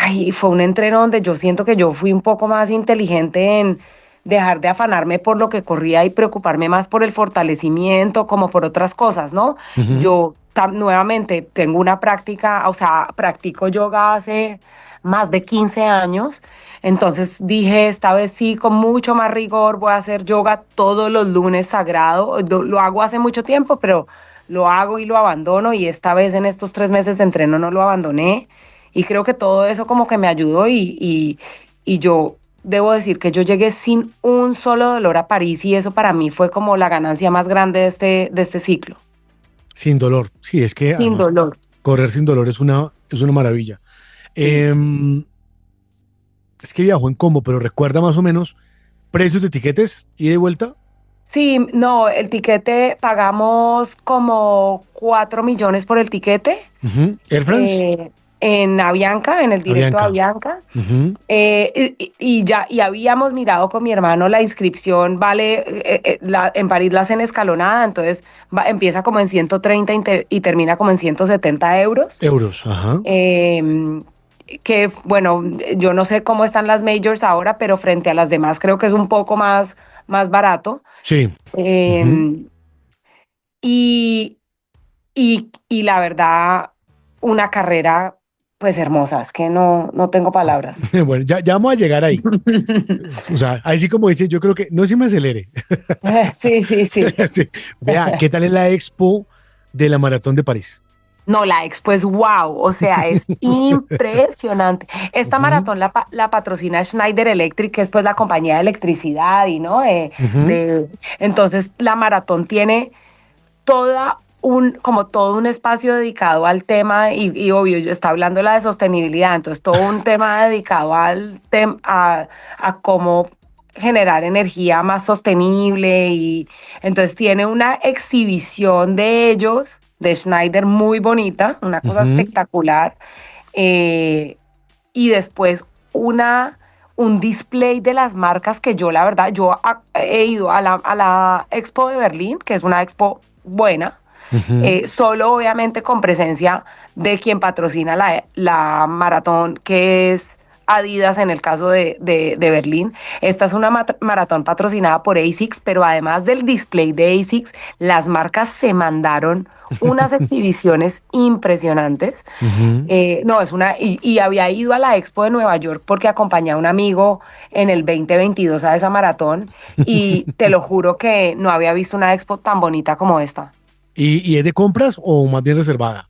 Ay, fue un entreno donde yo siento que yo fui un poco más inteligente en dejar de afanarme por lo que corría y preocuparme más por el fortalecimiento, como por otras cosas, ¿no? Ujú. Yo nuevamente tengo una práctica, o sea, practico yoga hace más de 15 años, entonces dije, esta vez sí, con mucho más rigor, voy a hacer yoga todos los lunes sagrado. Lo hago hace mucho tiempo, pero lo hago y lo abandono y esta vez en estos 3 meses de entreno no lo abandoné. Y creo que todo eso como que me ayudó y yo debo decir que yo llegué sin un solo dolor a París y eso para mí fue como la ganancia más grande de este ciclo. Sin dolor. Sí, es que Sin además dolor, correr sin dolor es una maravilla. sí. Em, es que viajó en combo, pero recuerda más o menos precios de tiquetes ida y de vuelta. Sí, no, el tiquete pagamos como 4 millones por el tiquete Ujú. Air France, en Avianca, en el directo de Avianca. Avianca. Ujú. Y habíamos mirado con mi hermano la inscripción, vale, en París la hacen escalonada, entonces empieza como en 130 y termina como en 170 euros. Euros, ajá. Eh, que bueno, yo no sé cómo están las majors ahora, pero frente a las demás creo que es un poco más barato. Sí. Ujú. Eh, y, y la verdad, una carrera pues hermosa, es que no tengo palabras. Bueno, ya vamos a llegar ahí. O sea, ahí sí como dice, yo creo que no se me acelere. Sí, sí, sí. Sí. Vea, ¿qué tal es la expo de la Maratón de París? No, la expo es wow, o sea, es impresionante. Esta Ujú, maratón la patrocina Schneider Electric, que es pues la compañía de electricidad y no, ujú. entonces la maratón tiene como todo un espacio dedicado al tema y obvio, yo está hablando la de sostenibilidad, entonces todo un tema dedicado a cómo generar energía más sostenible y entonces tiene una exhibición de ellos, de Schneider, muy bonita, una cosa Ujú. espectacular, eh, y después un display de las marcas que yo la verdad, he ido a la Expo de Berlín, que es una expo buena, Ujú. solo obviamente con presencia de quien patrocina la maratón, que es Adidas en el caso de Berlín. Esta es una maratón patrocinada por ASICS, pero además del display de ASICS, las marcas se mandaron unas exhibiciones impresionantes. Ujú. No, y había ido a la Expo de Nueva York porque acompañé a un amigo en el 2022 a esa maratón y te lo juro que no había visto una expo tan bonita como esta. ¿Y es de compras o más bien reservada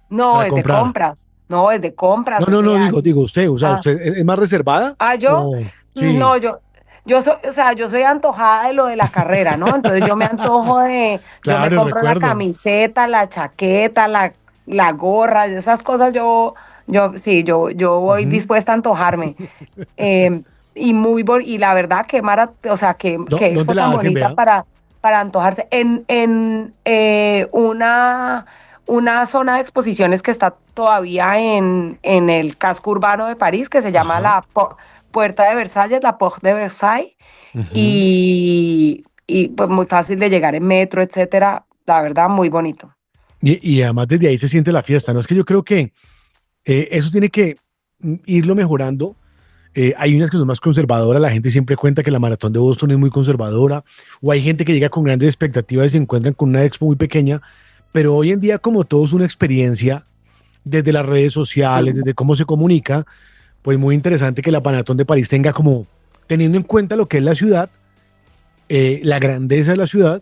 No, para es de comprar? compras. No, es de compras. No, O no, no, sea, digo usted, o sea, ah, ¿usted es más reservada? yo, O sí, no, yo soy, o sea, yo soy antojada de lo de la carrera, ¿no? Entonces yo me antojo yo me claro, compro la recuerdo. camiseta, la chaqueta, la gorra, esas cosas sí, yo voy Ujú. dispuesta a antojarme. Eh, y la verdad, o sea, qué ¿Dónde expo la tan hacen, bonita vea? para antojarse. En una zona de exposiciones que está todavía en el casco urbano de París, que se llama Ajá. Puerta de Versalles, la Porte de Versailles, Ujú. y pues muy fácil de llegar en metro, etcétera. La verdad, muy bonito. Y además desde ahí se siente la fiesta, ¿no? Es que yo creo que Eso tiene que irlo mejorando. Hay unas que son más conservadoras, la gente siempre cuenta que la maratón de Boston es muy conservadora, o hay gente que llega con grandes expectativas y se encuentran con una expo muy pequeña, pero hoy en día como todo es una experiencia, desde las redes sociales, desde cómo se comunica, pues muy interesante que la maratón de París tenga como, teniendo en cuenta lo que es la ciudad, la grandeza de la ciudad,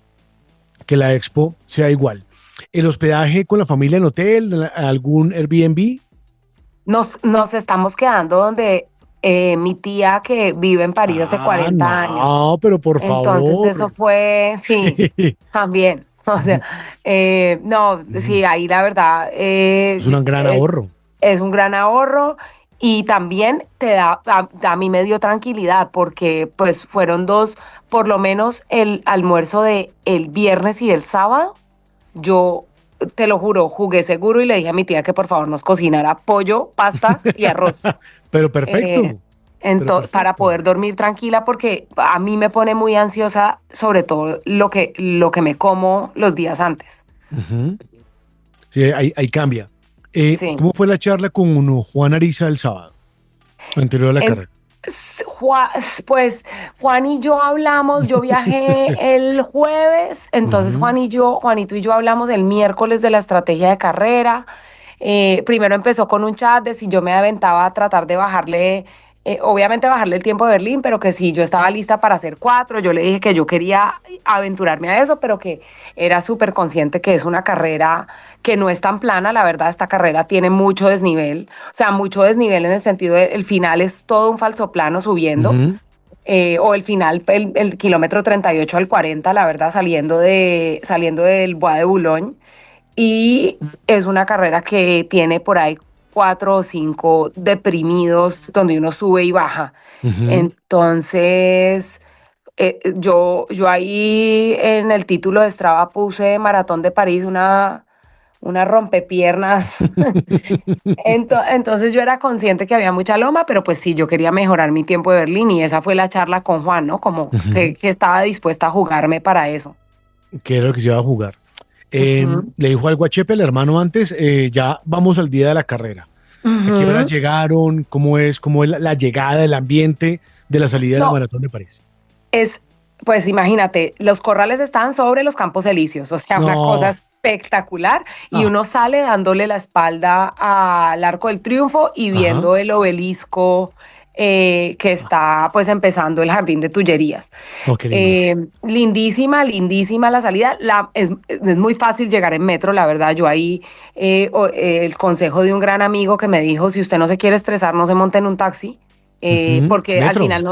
que la expo sea igual. El hospedaje con la familia en hotel, algún Airbnb. Nos estamos quedando donde mi tía que vive en París hace Ah, 40 años. no, pero por Entonces eso favor. fue, sí, Sí. también. O sea, no, Ujú. sí, ahí la verdad Es un gran ahorro. es un gran ahorro y también te da, a mí me dio tranquilidad porque pues fueron dos, por lo menos el almuerzo de el viernes y el sábado, yo te lo juro, jugué seguro y le dije a mi tía que por favor nos cocinara pollo, pasta y arroz. Pero eh, perfecto, pero para perfecto. poder dormir tranquila porque a mí me pone muy ansiosa sobre todo lo que me como los días antes. Ujú. Sí, ahí cambia. Sí. ¿Cómo fue la charla con Juan Ariza el sábado, anterior a la En- carrera? pues Juan y yo hablamos, yo viajé el jueves, entonces Ujú. Juanito y yo hablamos el miércoles de la estrategia de carrera. Primero empezó con un chat de si yo me aventaba a tratar de bajarle, obviamente bajarle el tiempo de Berlín, pero que si yo estaba lista para hacer 4, yo le dije que yo quería aventurarme a eso, pero que era súper consciente que es una carrera que no es tan plana, la verdad, esta carrera tiene mucho desnivel, o sea, mucho desnivel en el sentido de el final es todo un falso plano subiendo, Ujú. o el final, el kilómetro 38 al 40 la verdad, saliendo del Bois de Boulogne. Y es una carrera que tiene por ahí 4 o 5 deprimidos donde uno sube y baja. Ujú. Entonces, yo ahí en el título de Strava puse Maratón de París, una rompepiernas. Entonces yo era consciente que había mucha loma, pero pues sí, yo quería mejorar mi tiempo de Berlín y esa fue la charla con Juan, ¿no? Como Ujú. que estaba dispuesta a jugarme para eso. ¿Qué era lo que se iba a jugar? Ujú. Le dijo algo a Chepe, el hermano, antes, ya vamos al día de la carrera. ¿A qué horas Ujú. llegaron? ¿Cómo es la llegada, el ambiente de la salida de la No, maratón de París? es, pues imagínate, los corrales están sobre los Campos Elíseos, o sea, una cosa No, espectacular, y no, uno sale dándole la espalda al Arco del Triunfo y ajá, viendo el obelisco que está pues empezando el Jardín de Tullerías. oh, qué lindo. Lindísima, lindísima la salida. Es muy fácil llegar en metro, la verdad. Yo ahí, el consejo de un gran amigo que me dijo, si usted no se quiere estresar, no se monte en un taxi, Ujú. porque al Metro. final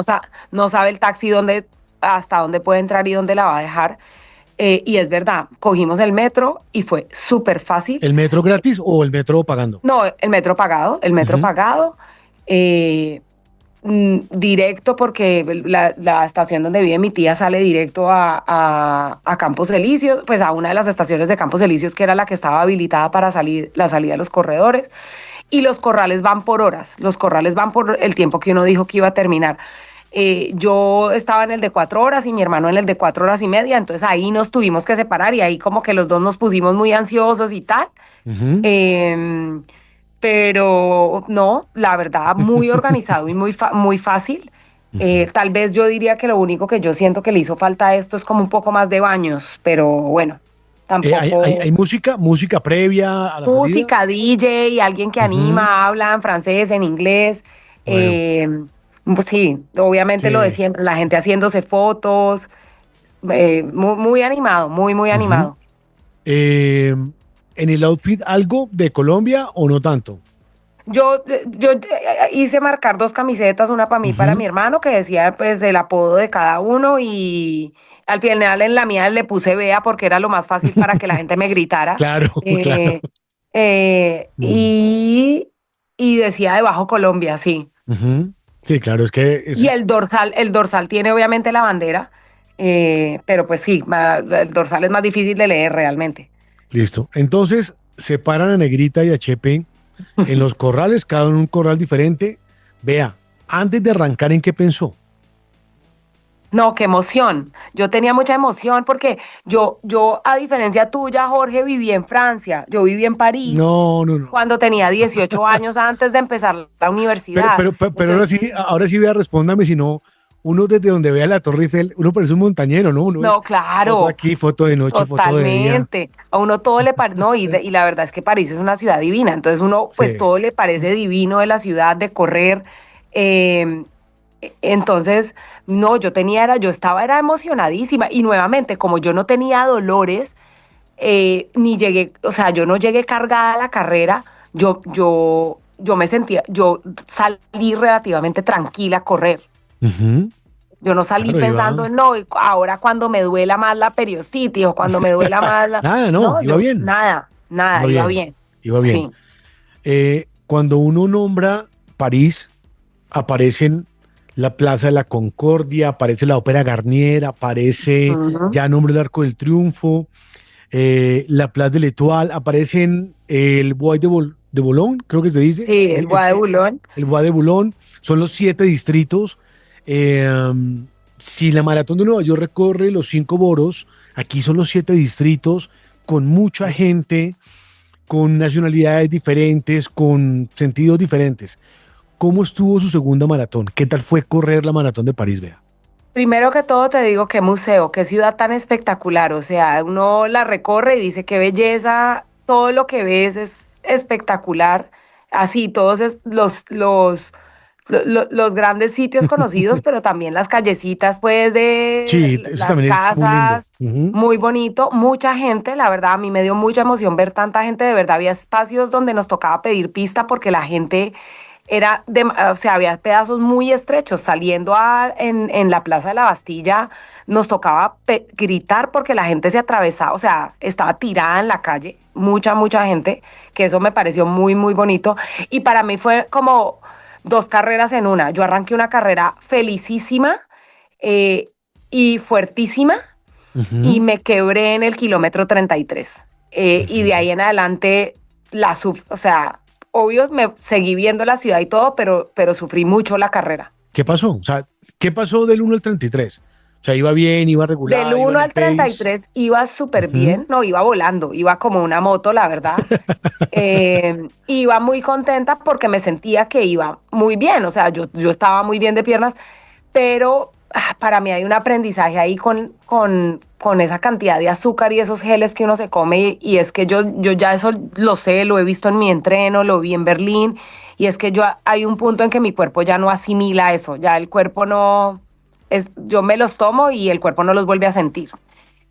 no sabe el taxi hasta dónde puede entrar y dónde la va a dejar. Y es verdad, cogimos el metro y fue súper fácil. ¿El metro gratis o el metro pagando? No, el metro Ujú. pagado. eh, Directo porque la estación donde vive mi tía sale directo a Campos Elíseos, pues a una de las estaciones de Campos Elíseos que era la que estaba habilitada para salir, la salida de los corredores. Y los corrales van por horas, los corrales van por el tiempo que uno dijo que iba a terminar. Yo estaba en el de 4 horas y mi hermano en el de 4 horas y media, entonces ahí nos tuvimos que separar y ahí como que los dos nos pusimos muy ansiosos y tal. Ujú. Em, pero no, la verdad, muy organizado y muy fácil. Ujú. Tal vez yo diría que lo único que yo siento que le hizo falta a esto es como un poco más de baños, pero bueno, ¿Hay tampoco música previa a la salida? música, DJ, alguien que Ujú. anima, habla en francés, en inglés. Bueno, eh, pues sí, obviamente lo de que siempre, la gente haciéndose fotos, muy animado, muy ujú. animado. ¿En el outfit algo de Colombia o no tanto? Yo hice marcar 2 camisetas, una para mí y para mi Ujú. hermano, que decía pues el apodo de cada uno y al final en la mía le puse Bea porque era lo más fácil para que la gente me gritara. Claro, claro. Eh, eh, Mm. y, y decía debajo Colombia, sí. Ujú. Sí, claro, es que Y el dorsal tiene obviamente la bandera, pero pues sí, el dorsal es más difícil de leer realmente. listo. Entonces, separan a Negrita y a Chepe en los corrales, cada uno en un corral diferente. Vea, antes de arrancar, ¿en qué pensó? No, qué emoción. Yo tenía mucha emoción porque a diferencia tuya, Jorge, viví en Francia. Yo viví en París No, no, no. cuando tenía 18 años antes de empezar la universidad. Pero Entonces, ahora sí vea, respóndame, si no, uno desde donde vea la Torre Eiffel, uno parece un montañero, ¿no? Uno es no, foto claro, aquí, foto de noche, foto de día. totalmente. A uno todo le parece, no, y la verdad es que París es una ciudad divina. Entonces uno, pues Sí. todo le parece divino de la ciudad, de correr. eh, entonces, no, era emocionadísima. Y nuevamente, como yo no tenía dolores, ni llegué, o sea, yo no llegué cargada a la carrera, yo me sentía, yo salí relativamente tranquila a correr. Ujú. Yo no salí Claro, pensando iba. en no, ahora cuando me duela más la periostiti o cuando me duela más la... Nada, no, No, iba yo, bien, nada, iba iba bien, bien. iba bien. Sí. Cuando uno nombra París, aparecen la Plaza de la Concordia, aparece la Ópera Garnier, aparece, Ujú. ya nombre el Arco del Triunfo, la Place de l'Étoile, aparecen el Bois de Boulogne, creo que se dice, Sí, el Bois de Boulogne. el Bois de Boulogne, son los 7 distritos. Eh, si la Maratón de Nueva York recorre los 5 boroughs, aquí son los 7 distritos, con mucha gente, con nacionalidades diferentes, con sentidos diferentes. ¿Cómo estuvo su segunda maratón? ¿Qué tal fue correr la maratón de París, vea? Primero que todo te digo qué museo, qué ciudad tan espectacular. O sea, uno la recorre y dice qué belleza, todo lo que ves es espectacular. Así, los grandes sitios conocidos, pero también las callecitas, pues, de Sí, eso las también es muy lindo. casas. Ujú. Muy bonito, mucha gente, la verdad, a mí me dio mucha emoción ver tanta gente, de verdad, había espacios donde nos tocaba pedir pista porque la gente o sea, había pedazos muy estrechos. Saliendo en la Plaza de la Bastilla, nos tocaba gritar porque la gente se atravesaba, o sea, estaba tirada en la calle, mucha gente, que eso me pareció muy, muy bonito. Y para mí fue como dos carreras en una. Yo arranqué una carrera felicísima eh, y fuertísima y Ujú. me quebré en el kilómetro 33. Y de Ujú. ahí en adelante, o sea, obvio, me seguí viendo la ciudad y todo, pero sufrí mucho la carrera. ¿Qué pasó? O sea, ¿qué pasó del 1 al 33? O sea, iba bien, iba Del regular, iba en uno el al treinta y pace. tres iba súper Ujú. bien, no, iba volando, iba como una moto, la verdad. Iba muy contenta porque me sentía que iba muy bien, o sea, yo estaba muy bien de piernas, pero para mí hay un aprendizaje ahí con esa cantidad de azúcar y esos geles que uno se come y es que yo ya eso lo sé, lo he visto en mi entreno, lo vi en Berlín y es que hay un punto en que mi cuerpo ya no asimila eso, ya el cuerpo no, yo me los tomo y el cuerpo no los vuelve a sentir.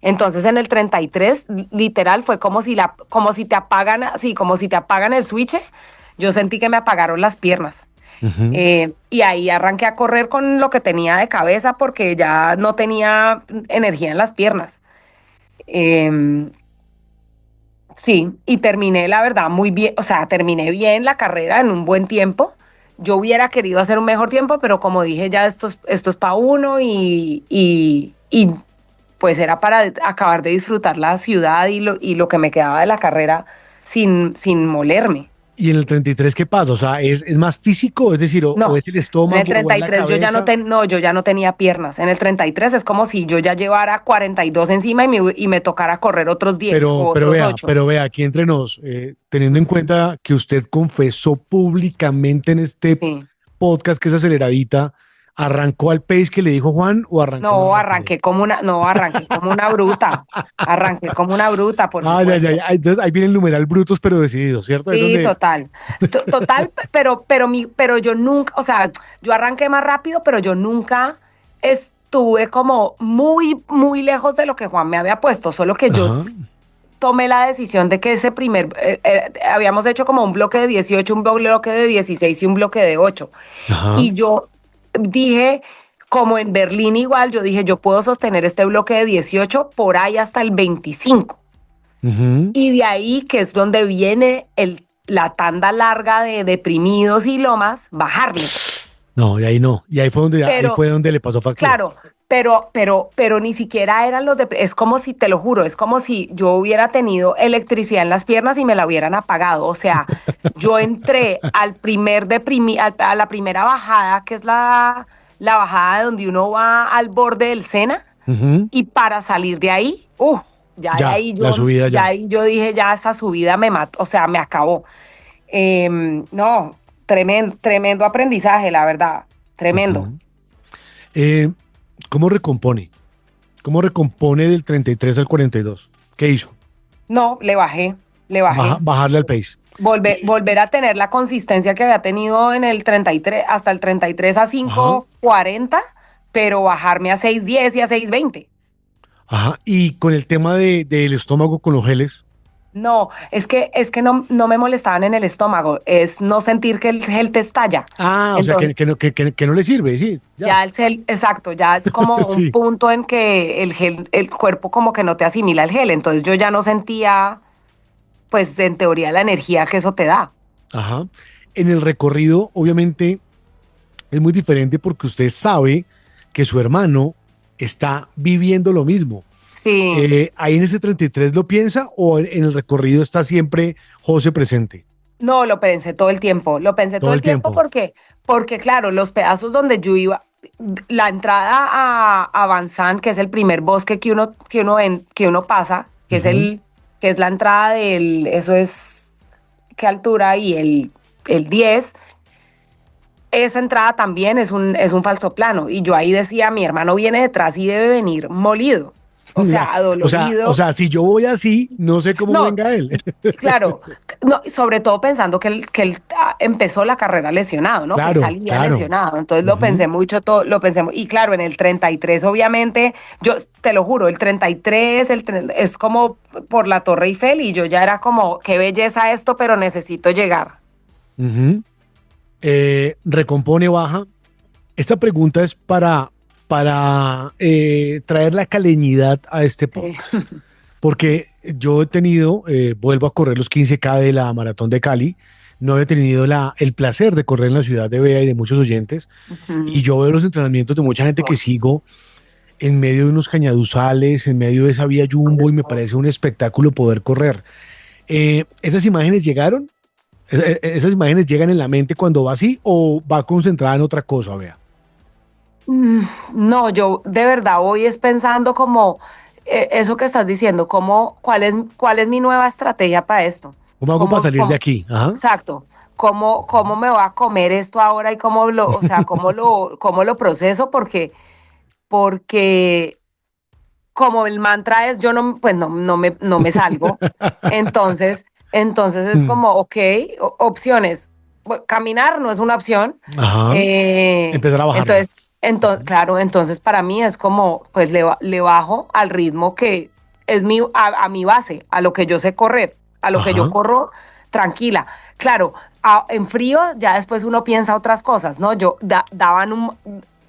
Entonces en el 33 literal fue como si te apagan, así, como si te apagan el switch. Yo sentí que me apagaron las piernas. Ujú. Y ahí arranqué a correr con lo que tenía de cabeza porque ya no tenía energía en las piernas. Eh, sí, y terminé, la verdad, muy bien, o sea, terminé bien la carrera en un buen tiempo. Yo hubiera querido hacer un mejor tiempo, pero como dije, ya esto es para uno y pues era para acabar de disfrutar la ciudad y lo que me quedaba de la carrera sin molerme. ¿Y en el 33 qué pasa? O sea, ¿es más físico? Es decir, o No, es el en el estómago o es la 33 cabeza? yo ya no tenía piernas. En el 33 es como si yo ya llevara 42 encima y me tocara correr otros 10 o otros 8. Pero vea, aquí entre nos, teniendo en cuenta que usted confesó públicamente en este Sí. podcast que es aceleradita, ¿arrancó al pace que le dijo Juan o arrancó más No, rápido? arranqué como una bruta. Arranqué como una bruta, por Ah, ya, ya, supuesto. ya. Entonces ahí viene el numeral brutos pero decididos, ¿cierto? Ahí es Sí, donde, total. Total, pero yo nunca, o sea, yo arranqué más rápido, pero yo nunca estuve como muy, muy lejos de lo que Juan me había puesto, solo que yo ajá, tomé la decisión de que habíamos hecho como un bloque de 18, un bloque de 16 y un bloque de 8. ajá, Y yo dije, como en Berlín igual, yo dije, yo puedo sostener este bloque de 18 por ahí hasta el 25. ujú. Y de ahí, que es donde viene la tanda larga de deprimidos y lomas, bajarle. No, y ahí no. Y ahí Pero fue donde le pasó factura. claro, pero ni siquiera eran es como si, te lo juro, es como si yo hubiera tenido electricidad en las piernas y me la hubieran apagado. O sea, yo entré a la primera bajada, que es la bajada donde uno va al borde del Sena, y para salir de ahí, ya de Ya, ahí la subida ya ya. ahí yo dije, ya esa subida me mató, o sea, me acabó. No, tremendo aprendizaje, la verdad, tremendo. Ujú. Eh, ¿Cómo recompone? ¿Cómo recompone del 33 al 42? ¿Qué hizo? No, le bajé. Bajarle al pace. Volver a tener la consistencia que había tenido en el 33, hasta el 33 a Ajá, 5:40, pero bajarme a 6:10 y a 6:20. ajá. Y con el tema del estómago con los geles. No, es que no me molestaban en el estómago, es no sentir que el gel te estalla. Ah, o sea, Entonces, que no le sirve, sí, ya. ya el gel, exacto, ya es como un Sí, punto en que el gel, el cuerpo como que no te asimila el gel. Entonces yo ya no sentía, pues en teoría, la energía que eso te da. ajá. En el recorrido, obviamente, es muy diferente porque usted sabe que su hermano está viviendo lo mismo. Sí. ¿Ahí en ese 33 lo piensa o en el recorrido está siempre José presente? No, lo pensé todo el tiempo, lo pensé todo Todo el el tiempo tiempo. porque claro, los pedazos donde yo iba, la entrada a Banzán, que es el primer bosque que uno pasa, Ujú, que es la entrada eso es, ¿qué altura? Y el 10, esa entrada también es un falso plano. Y yo ahí decía, mi hermano viene detrás y debe venir molido, o ya. sea, O adolorido. sea, si yo voy así, no sé cómo No, venga él. claro, no, sobre todo pensando que él empezó la carrera lesionado, ¿no? Que él Claro, salía claro. lesionado. Entonces lo Ujú, pensé mucho, lo pensé, y claro, en el 33, obviamente, yo te lo juro, el 33 es como por la Torre Eiffel, y yo ya era como, qué belleza esto, pero necesito llegar. ujú. Recompone, baja. Esta pregunta es para traer la caleñidad a este Sí. podcast. Porque yo he tenido, vuelvo a correr los 15K de la Maratón de Cali. No he tenido el placer de correr en la ciudad de Bea y de muchos oyentes. Y Ujú. yo veo los entrenamientos de mucha gente que sigo en medio de unos cañaduzales, en medio de esa vía Jumbo, y me parece un espectáculo poder correr. ¿Esas imágenes llegaron? ¿Esas imágenes llegan en la mente cuando va así o va concentrada en otra cosa, vea? Mm, No, yo de verdad voy es pensando como eso que estás diciendo, como cuál es mi nueva estrategia para esto. ¿Cómo hago para ¿Cómo, salir de cómo- aquí? Ajá. exacto. ¿Cómo me va a comer esto ahora y o sea, cómo lo proceso? Porque como el mantra es yo no, pues no me salgo. Entonces es Mm, como, ok, opciones. Caminar no es una opción. ajá. Empezar a bajarle. Entonces, Ujú. claro, entonces para mí es como, pues le bajo al ritmo que es a mi base, a lo que yo sé correr, a lo que yo Ajá. corro tranquila. Claro, en frío ya después uno piensa otras cosas, ¿no? Daban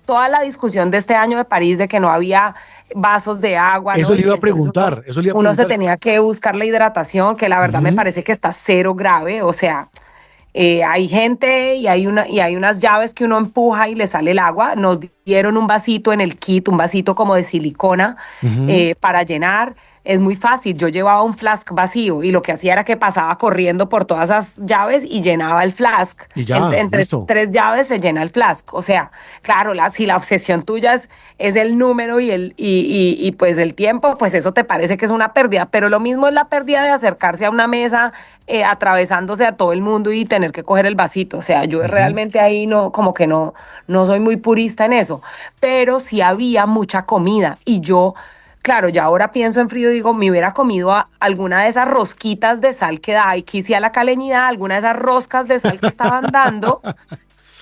toda la discusión de este año de París de que no había vasos de agua, Eso ¿no? le Y iba que a entonces preguntar, eso le iba a uno se preguntar. tenía que buscar la hidratación, que la verdad me Ujú, parece que está cero grave, o sea, hay gente y hay unas llaves que uno empuja y le sale el agua. Nos dieron un vasito en el kit, un vasito como de silicona, ujú. para llenar. Es muy fácil. Yo llevaba un flask vacío y lo que hacía era que pasaba corriendo por todas esas llaves y llenaba el flask. Y ya, Entre listo. tres llaves se llena el flask. O sea, claro, si la obsesión tuya es el número y pues el tiempo, pues eso te parece que es una pérdida. Pero lo mismo es la pérdida de acercarse a una mesa, atravesándose a todo el mundo y tener que coger el vasito. O sea, yo Ujú. realmente ahí no, como que no soy muy purista en eso. Pero sí había mucha comida y yo, claro, ya ahora pienso en frío, digo, me hubiera comido alguna de esas rosquitas de sal que da, y quise a la caleñidad, alguna de esas roscas de sal que estaban dando,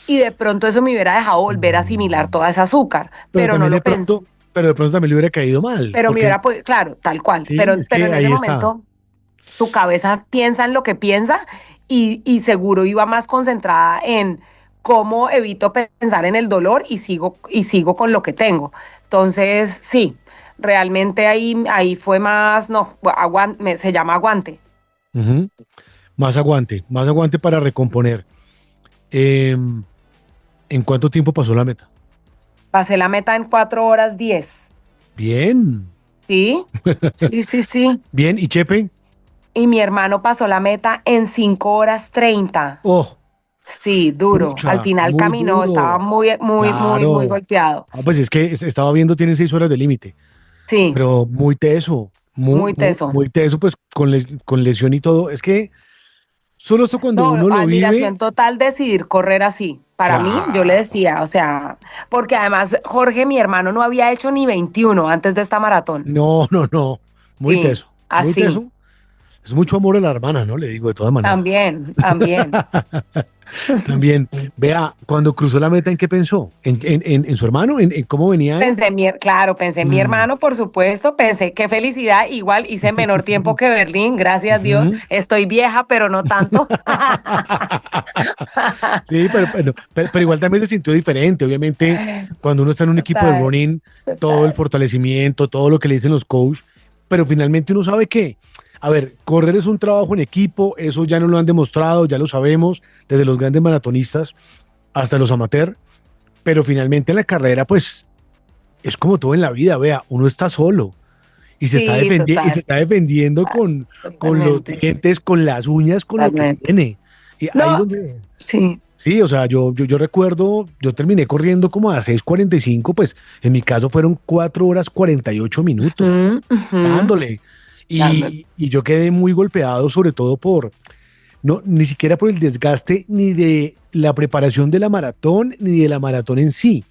y de pronto eso me hubiera dejado volver a asimilar Mm. toda esa azúcar, Pero pero no también lo pensé. pero de pronto también le hubiera caído mal, Pero me porque hubiera podido, claro, tal cual, sí, pero, es pero que en ese ahí está. momento tu cabeza piensa en lo que piensa, y seguro iba más concentrada en cómo evito pensar en el dolor y sigo con lo que tengo. Entonces, sí, realmente ahí fue más, no, se llama aguante. Ujú. Más aguante para recomponer. Em, ¿En cuánto tiempo pasó la meta? Pasé la meta en 4:10. Bien, ¿Sí? Sí, sí, sí. bien. ¿Y Chepe? Y mi hermano pasó la meta en 5:30. Oh, Sí, duro. Al Pucha, final muy caminó, estaba duro. muy, muy, muy, muy Claro. golpeado. Ah, pues es que estaba viendo, tienen 6 horas de límite, Sí, pero muy teso, muy, muy muy, teso. muy teso, pues con lesión y todo. Es que solo esto cuando No, uno lo vive, admiración total decidir correr así. Para mí, yo le claro. decía, o sea, porque además Jorge, mi hermano, no había hecho ni 21 antes de esta maratón. No, no, no. Muy Sí, teso, muy así. teso. Es mucho amor a la hermana, ¿no? Le digo de todas maneras. También, también. También, vea, cuando cruzó la meta, ¿en qué pensó? ¿En su hermano? ¿En cómo venía él? Claro, pensé en mi Mm. hermano, por supuesto, pensé qué felicidad, igual hice menor tiempo que Berlín, gracias a Dios. Ujú. Estoy vieja, pero no tanto. Sí, pero igual también se sintió diferente. Obviamente, cuando uno está en un equipo de Total, running, todo el total. fortalecimiento, todo lo que le dicen los coaches, pero finalmente uno sabe que, a ver, correr es un trabajo en equipo, eso ya nos lo han demostrado, ya lo sabemos, desde los grandes maratonistas hasta los amateurs, pero finalmente en la carrera, pues, es como todo en la vida, vea, uno está solo Sí, y se total, está defendiendo con los totalmente, dientes, con las uñas, con lo que totalmente. tiene. Y ahí es No, donde... sí. Sí, o sea, yo recuerdo, yo terminé corriendo como a 6:45, pues en mi caso fueron 4 horas 48 minutos, Ujú, ujú. dándole. Dame. Y yo quedé muy golpeado, sobre todo por, no, ni siquiera por el desgaste ni de la preparación de la maratón, ni de la maratón en sí,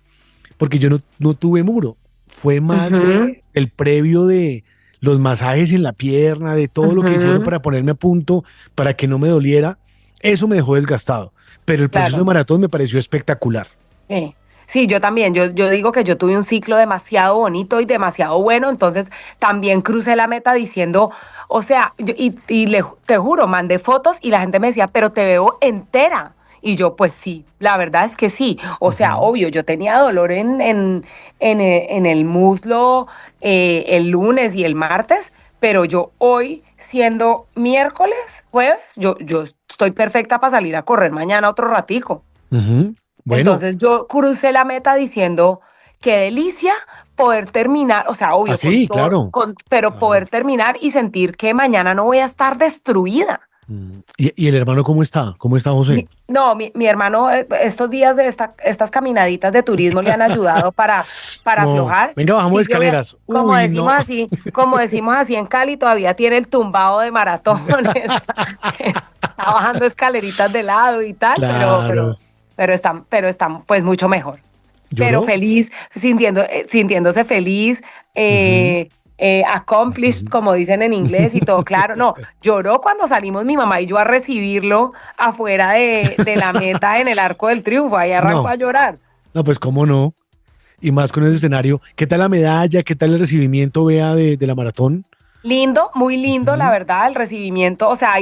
porque yo no tuve muro. Fue más Ujú, de el previo de los masajes en la pierna, de todo lo que hicieron ujú. para ponerme a punto, para que no me doliera. Eso me dejó desgastado. Pero el proceso de Claro. maratón me pareció espectacular. Sí, sí, yo también, yo digo que yo tuve un ciclo demasiado bonito y demasiado bueno, entonces también crucé la meta diciendo, o sea, te juro, mandé fotos y la gente me decía, pero te veo entera. Y yo, pues sí, la verdad es que sí. O sea, Ujú, obvio, yo tenía dolor en el muslo el lunes y el martes, pero yo hoy, siendo miércoles, jueves, yo estoy perfecta para salir a correr mañana otro ratico. ujú. Bueno, Entonces yo crucé la meta diciendo, qué delicia poder terminar, o sea, obvio, con así, todo, claro, pero claro. poder terminar y sentir que mañana no voy a estar destruida. ¿Y el hermano cómo está? ¿Cómo está José? No, mi hermano, estos días de estas caminaditas de turismo le han ayudado para Como, aflojar. venga, bajamos Sigue, escaleras. Uy, no. como decimos así en Cali, todavía tiene el tumbado de maratón, está bajando escaleritas de lado y tal, Claro. pero están pues mucho mejor. Pero ¿Lloró? feliz, sintiéndose feliz, Ujú, accomplished, ujú. como dicen en inglés y todo claro. No, lloró cuando salimos mi mamá y yo a recibirlo afuera de la meta en el Arco del Triunfo. Ahí arrancó No, a llorar. no, pues cómo no. Y más con ese escenario. ¿Qué tal la medalla? ¿Qué tal el recibimiento, vea, de la maratón? Lindo, muy lindo, la Ujú. verdad, el recibimiento, o sea,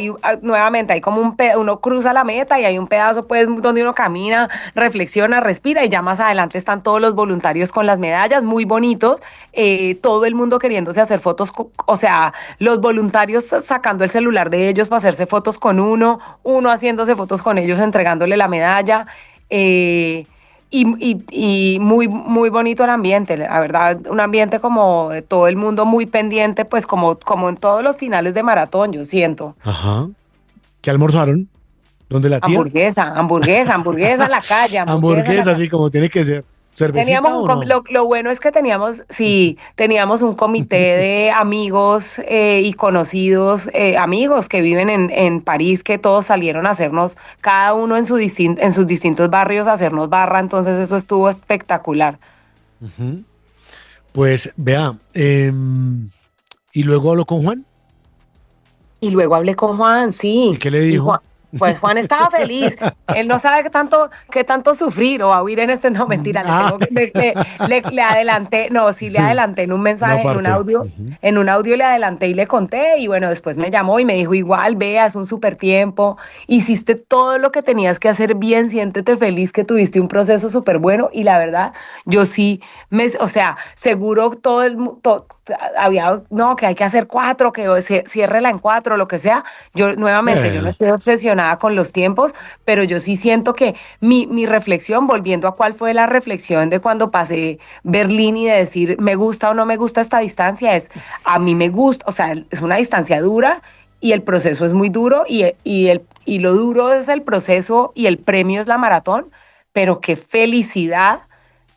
nuevamente hay como uno cruza la meta y hay un pedazo pues donde uno camina, reflexiona, respira y ya más adelante están todos los voluntarios con las medallas, muy bonitos, todo el mundo queriéndose hacer fotos, o sea, los voluntarios sacando el celular de ellos para hacerse fotos con uno haciéndose fotos con ellos, entregándole la medalla. eh, y muy, muy bonito el ambiente, la verdad, un ambiente como de todo el mundo muy pendiente, pues como en todos los finales de maratón, yo siento. Ajá. ¿Qué almorzaron? ¿Dónde la tía? Hamburguesa en la calle, hamburguesa en la Hamburguesa, calle. así como tiene que ser. Teníamos ¿Cervecita o no? lo bueno es que teníamos, sí, teníamos un comité de amigos y conocidos, amigos que viven en París, que todos salieron a hacernos, cada uno en sus distintos barrios, a hacernos barra, entonces eso estuvo espectacular. Ujú. Pues vea, y luego habló con Juan. Y luego hablé con Juan, ¿Y sí, qué le y dijo? Juan, pues Juan estaba feliz. Él no sabe qué tanto sufrir o a huir en este, no, mentira, le Ah, tengo que, le adelanté, no, sí le adelanté en un una mensaje, parte. Ujú. en un audio le adelanté y le conté, y bueno, después me llamó y me dijo, igual, vea, es un súper tiempo, hiciste todo lo que tenías que hacer bien, siéntete feliz que tuviste un proceso súper bueno, y la verdad, yo sí, o sea, seguro todo había, no, que hay que hacer cuatro, que ciérrela en cuatro, lo que sea. Yo nuevamente, yo no Eh, estoy obsesionada con los tiempos, pero yo sí siento que mi reflexión, volviendo a cuál fue la reflexión de cuando pasé Berlín y de decir me gusta o no me gusta esta distancia, es a mí me gusta, o sea, es una distancia dura y el proceso es muy duro y lo duro es el proceso y el premio es la maratón, pero qué felicidad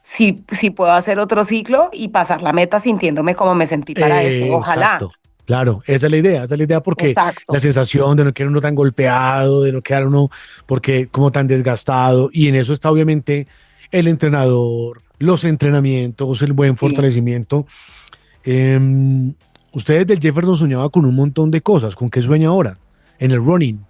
si puedo hacer otro ciclo y pasar la meta sintiéndome como me sentí para este. Ojalá. Exacto. Claro, esa es la idea porque la Exacto. sensación de no quedar uno tan golpeado, de no quedar uno porque como tan desgastado, y en eso está obviamente el entrenador, los entrenamientos, el buen Sí. fortalecimiento. Em, Ustedes del Jefferson soñaba con un montón de cosas. ¿Con qué sueña ahora? En el running.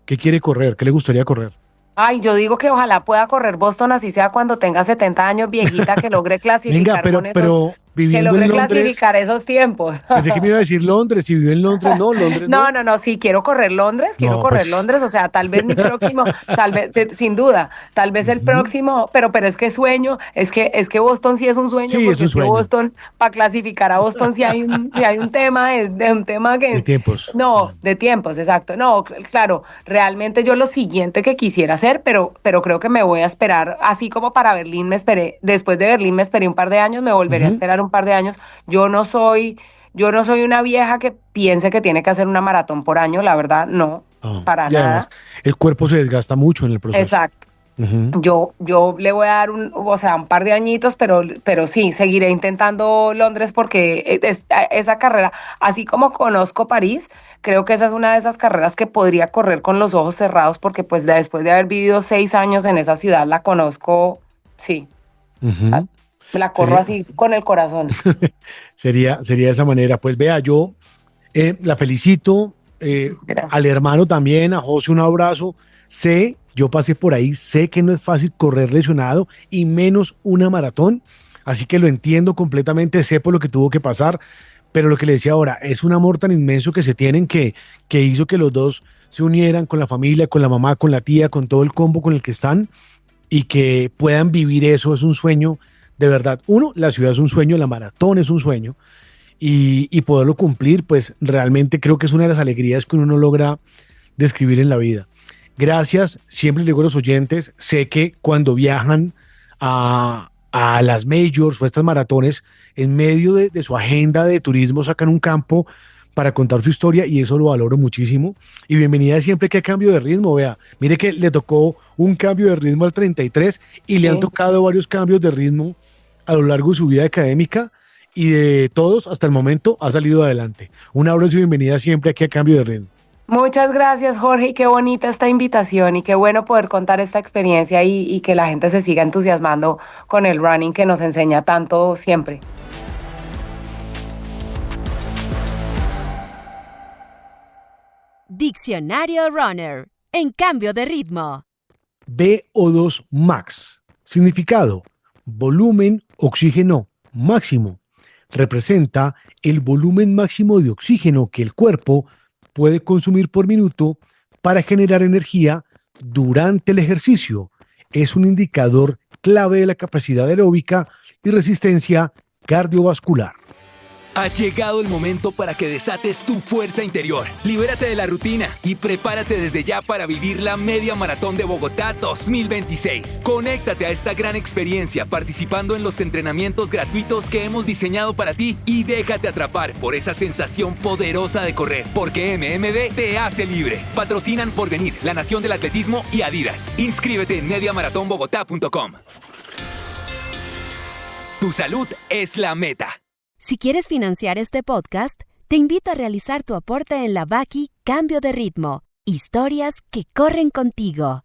¿Qué quiere correr? ¿Qué le gustaría correr? Ay, yo digo que ojalá pueda correr Boston, así sea cuando tenga 70 años, viejita, que logre Venga, clasificar con esos, pero que viviendo en logre Londres, clasificar esos tiempos. pensé que me iba a decir Londres. Si vive en Londres, no, Londres No, no. no, no, sí, quiero No, correr pues, Londres, o sea, tal vez mi próximo, tal vez, sin duda, tal vez el ujú. próximo, pero es que sueño, es que Boston sí es un sueño, Sí, es porque un es que sueño Boston, para clasificar a Boston sí hay un tema, de un tema de que, tiempos. no, de tiempos, exacto, no, claro, realmente yo lo siguiente que quisiera hacer, pero creo que me voy a esperar, así como para Berlín me esperé, después de Berlín me esperé un par de años, me volveré a Ujú. esperar un par de años. Yo no soy, yo no soy una vieja que piense que tiene que hacer una maratón por año, la verdad, no, Ah, para y además, nada. el cuerpo se desgasta mucho en el proceso. Exacto. Ujú. Yo le voy a dar un par de añitos, pero sí, seguiré intentando Londres porque esa carrera, así como conozco París, creo que esa es una de esas carreras que podría correr con los ojos cerrados porque pues después de haber vivido 6 años en esa ciudad, la conozco, sí, Ujú. la corro Sería, así con el corazón. sería de esa manera. Pues vea, yo la felicito, al Gracias. hermano también, a José un abrazo. Sé, yo pasé por ahí, sé que no es fácil correr lesionado y menos una maratón, así que lo entiendo completamente, sé por lo que tuvo que pasar, pero lo que le decía ahora, es un amor tan inmenso que se tienen que hizo que los dos se unieran con la familia, con la mamá, con la tía, con todo el combo con el que están y que puedan vivir eso, es un sueño de verdad. Uno, la ciudad es un sueño, la maratón es un sueño y poderlo cumplir, pues realmente creo que es una de las alegrías que uno no logra describir en la vida. Gracias, siempre le digo a los oyentes, sé que cuando viajan a las majors o a estas maratones, en medio de su agenda de turismo sacan un campo para contar su historia y eso lo valoro muchísimo. Y bienvenida siempre que a cambio de ritmo, vea, mire que le tocó un cambio de ritmo al 33 y le han Sí. tocado varios cambios de ritmo a lo largo de su vida académica y de todos hasta el momento ha salido adelante. Un abrazo y bienvenida siempre aquí a Cambio de Ritmo. Muchas gracias, Jorge, y qué bonita esta invitación y qué bueno poder contar esta experiencia y que la gente se siga entusiasmando con el running que nos enseña tanto siempre. Diccionario Runner. En cambio de ritmo. VO2 max. Significado: volumen oxígeno máximo. Representa el volumen máximo de oxígeno que el cuerpo puede consumir por minuto para generar energía durante el ejercicio. Es un indicador clave de la capacidad aeróbica y resistencia cardiovascular. Ha llegado el momento para que desates tu fuerza interior. Libérate de la rutina y prepárate desde ya para vivir la Media Maratón de Bogotá 2026. Conéctate a esta gran experiencia participando en los entrenamientos gratuitos que hemos diseñado para ti y déjate atrapar por esa sensación poderosa de correr, porque MMD te hace libre. Patrocinan Porvenir, La Nación del Atletismo y Adidas. Inscríbete en mediamaratonbogotá.com. Tu salud es la meta. Si quieres financiar este podcast, te invito a realizar tu aporte en la Baki Cambio de Ritmo. Historias que corren contigo.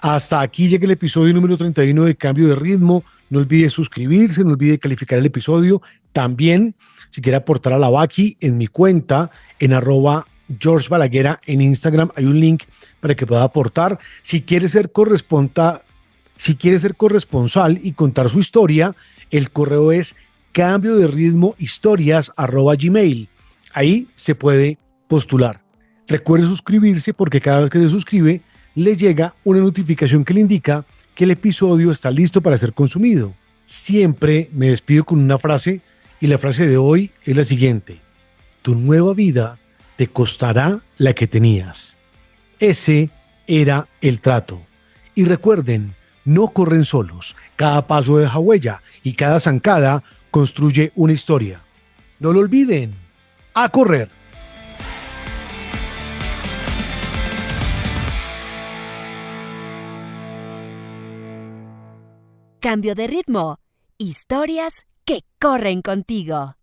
Hasta aquí llega el episodio número 31 de Cambio de Ritmo. No olvide suscribirse, no olvide calificar el episodio. También, si quiere aportar a la Baki, en mi cuenta, en @George Balaguera en Instagram, hay un link para que pueda aportar. Si quiere ser corresponsal y contar su historia, el correo es cambioderitmohistorias@gmail. Ahí se puede postular. Recuerde suscribirse porque cada vez que se suscribe, le llega una notificación que le indica que el episodio está listo para ser consumido. Siempre me despido con una frase y la frase de hoy es la siguiente: tu nueva vida te costará la que tenías. Ese era el trato. Y recuerden, no corren solos. Cada paso deja huella y cada zancada construye una historia. No lo olviden. A correr. Cambio de ritmo. Historias que corren contigo.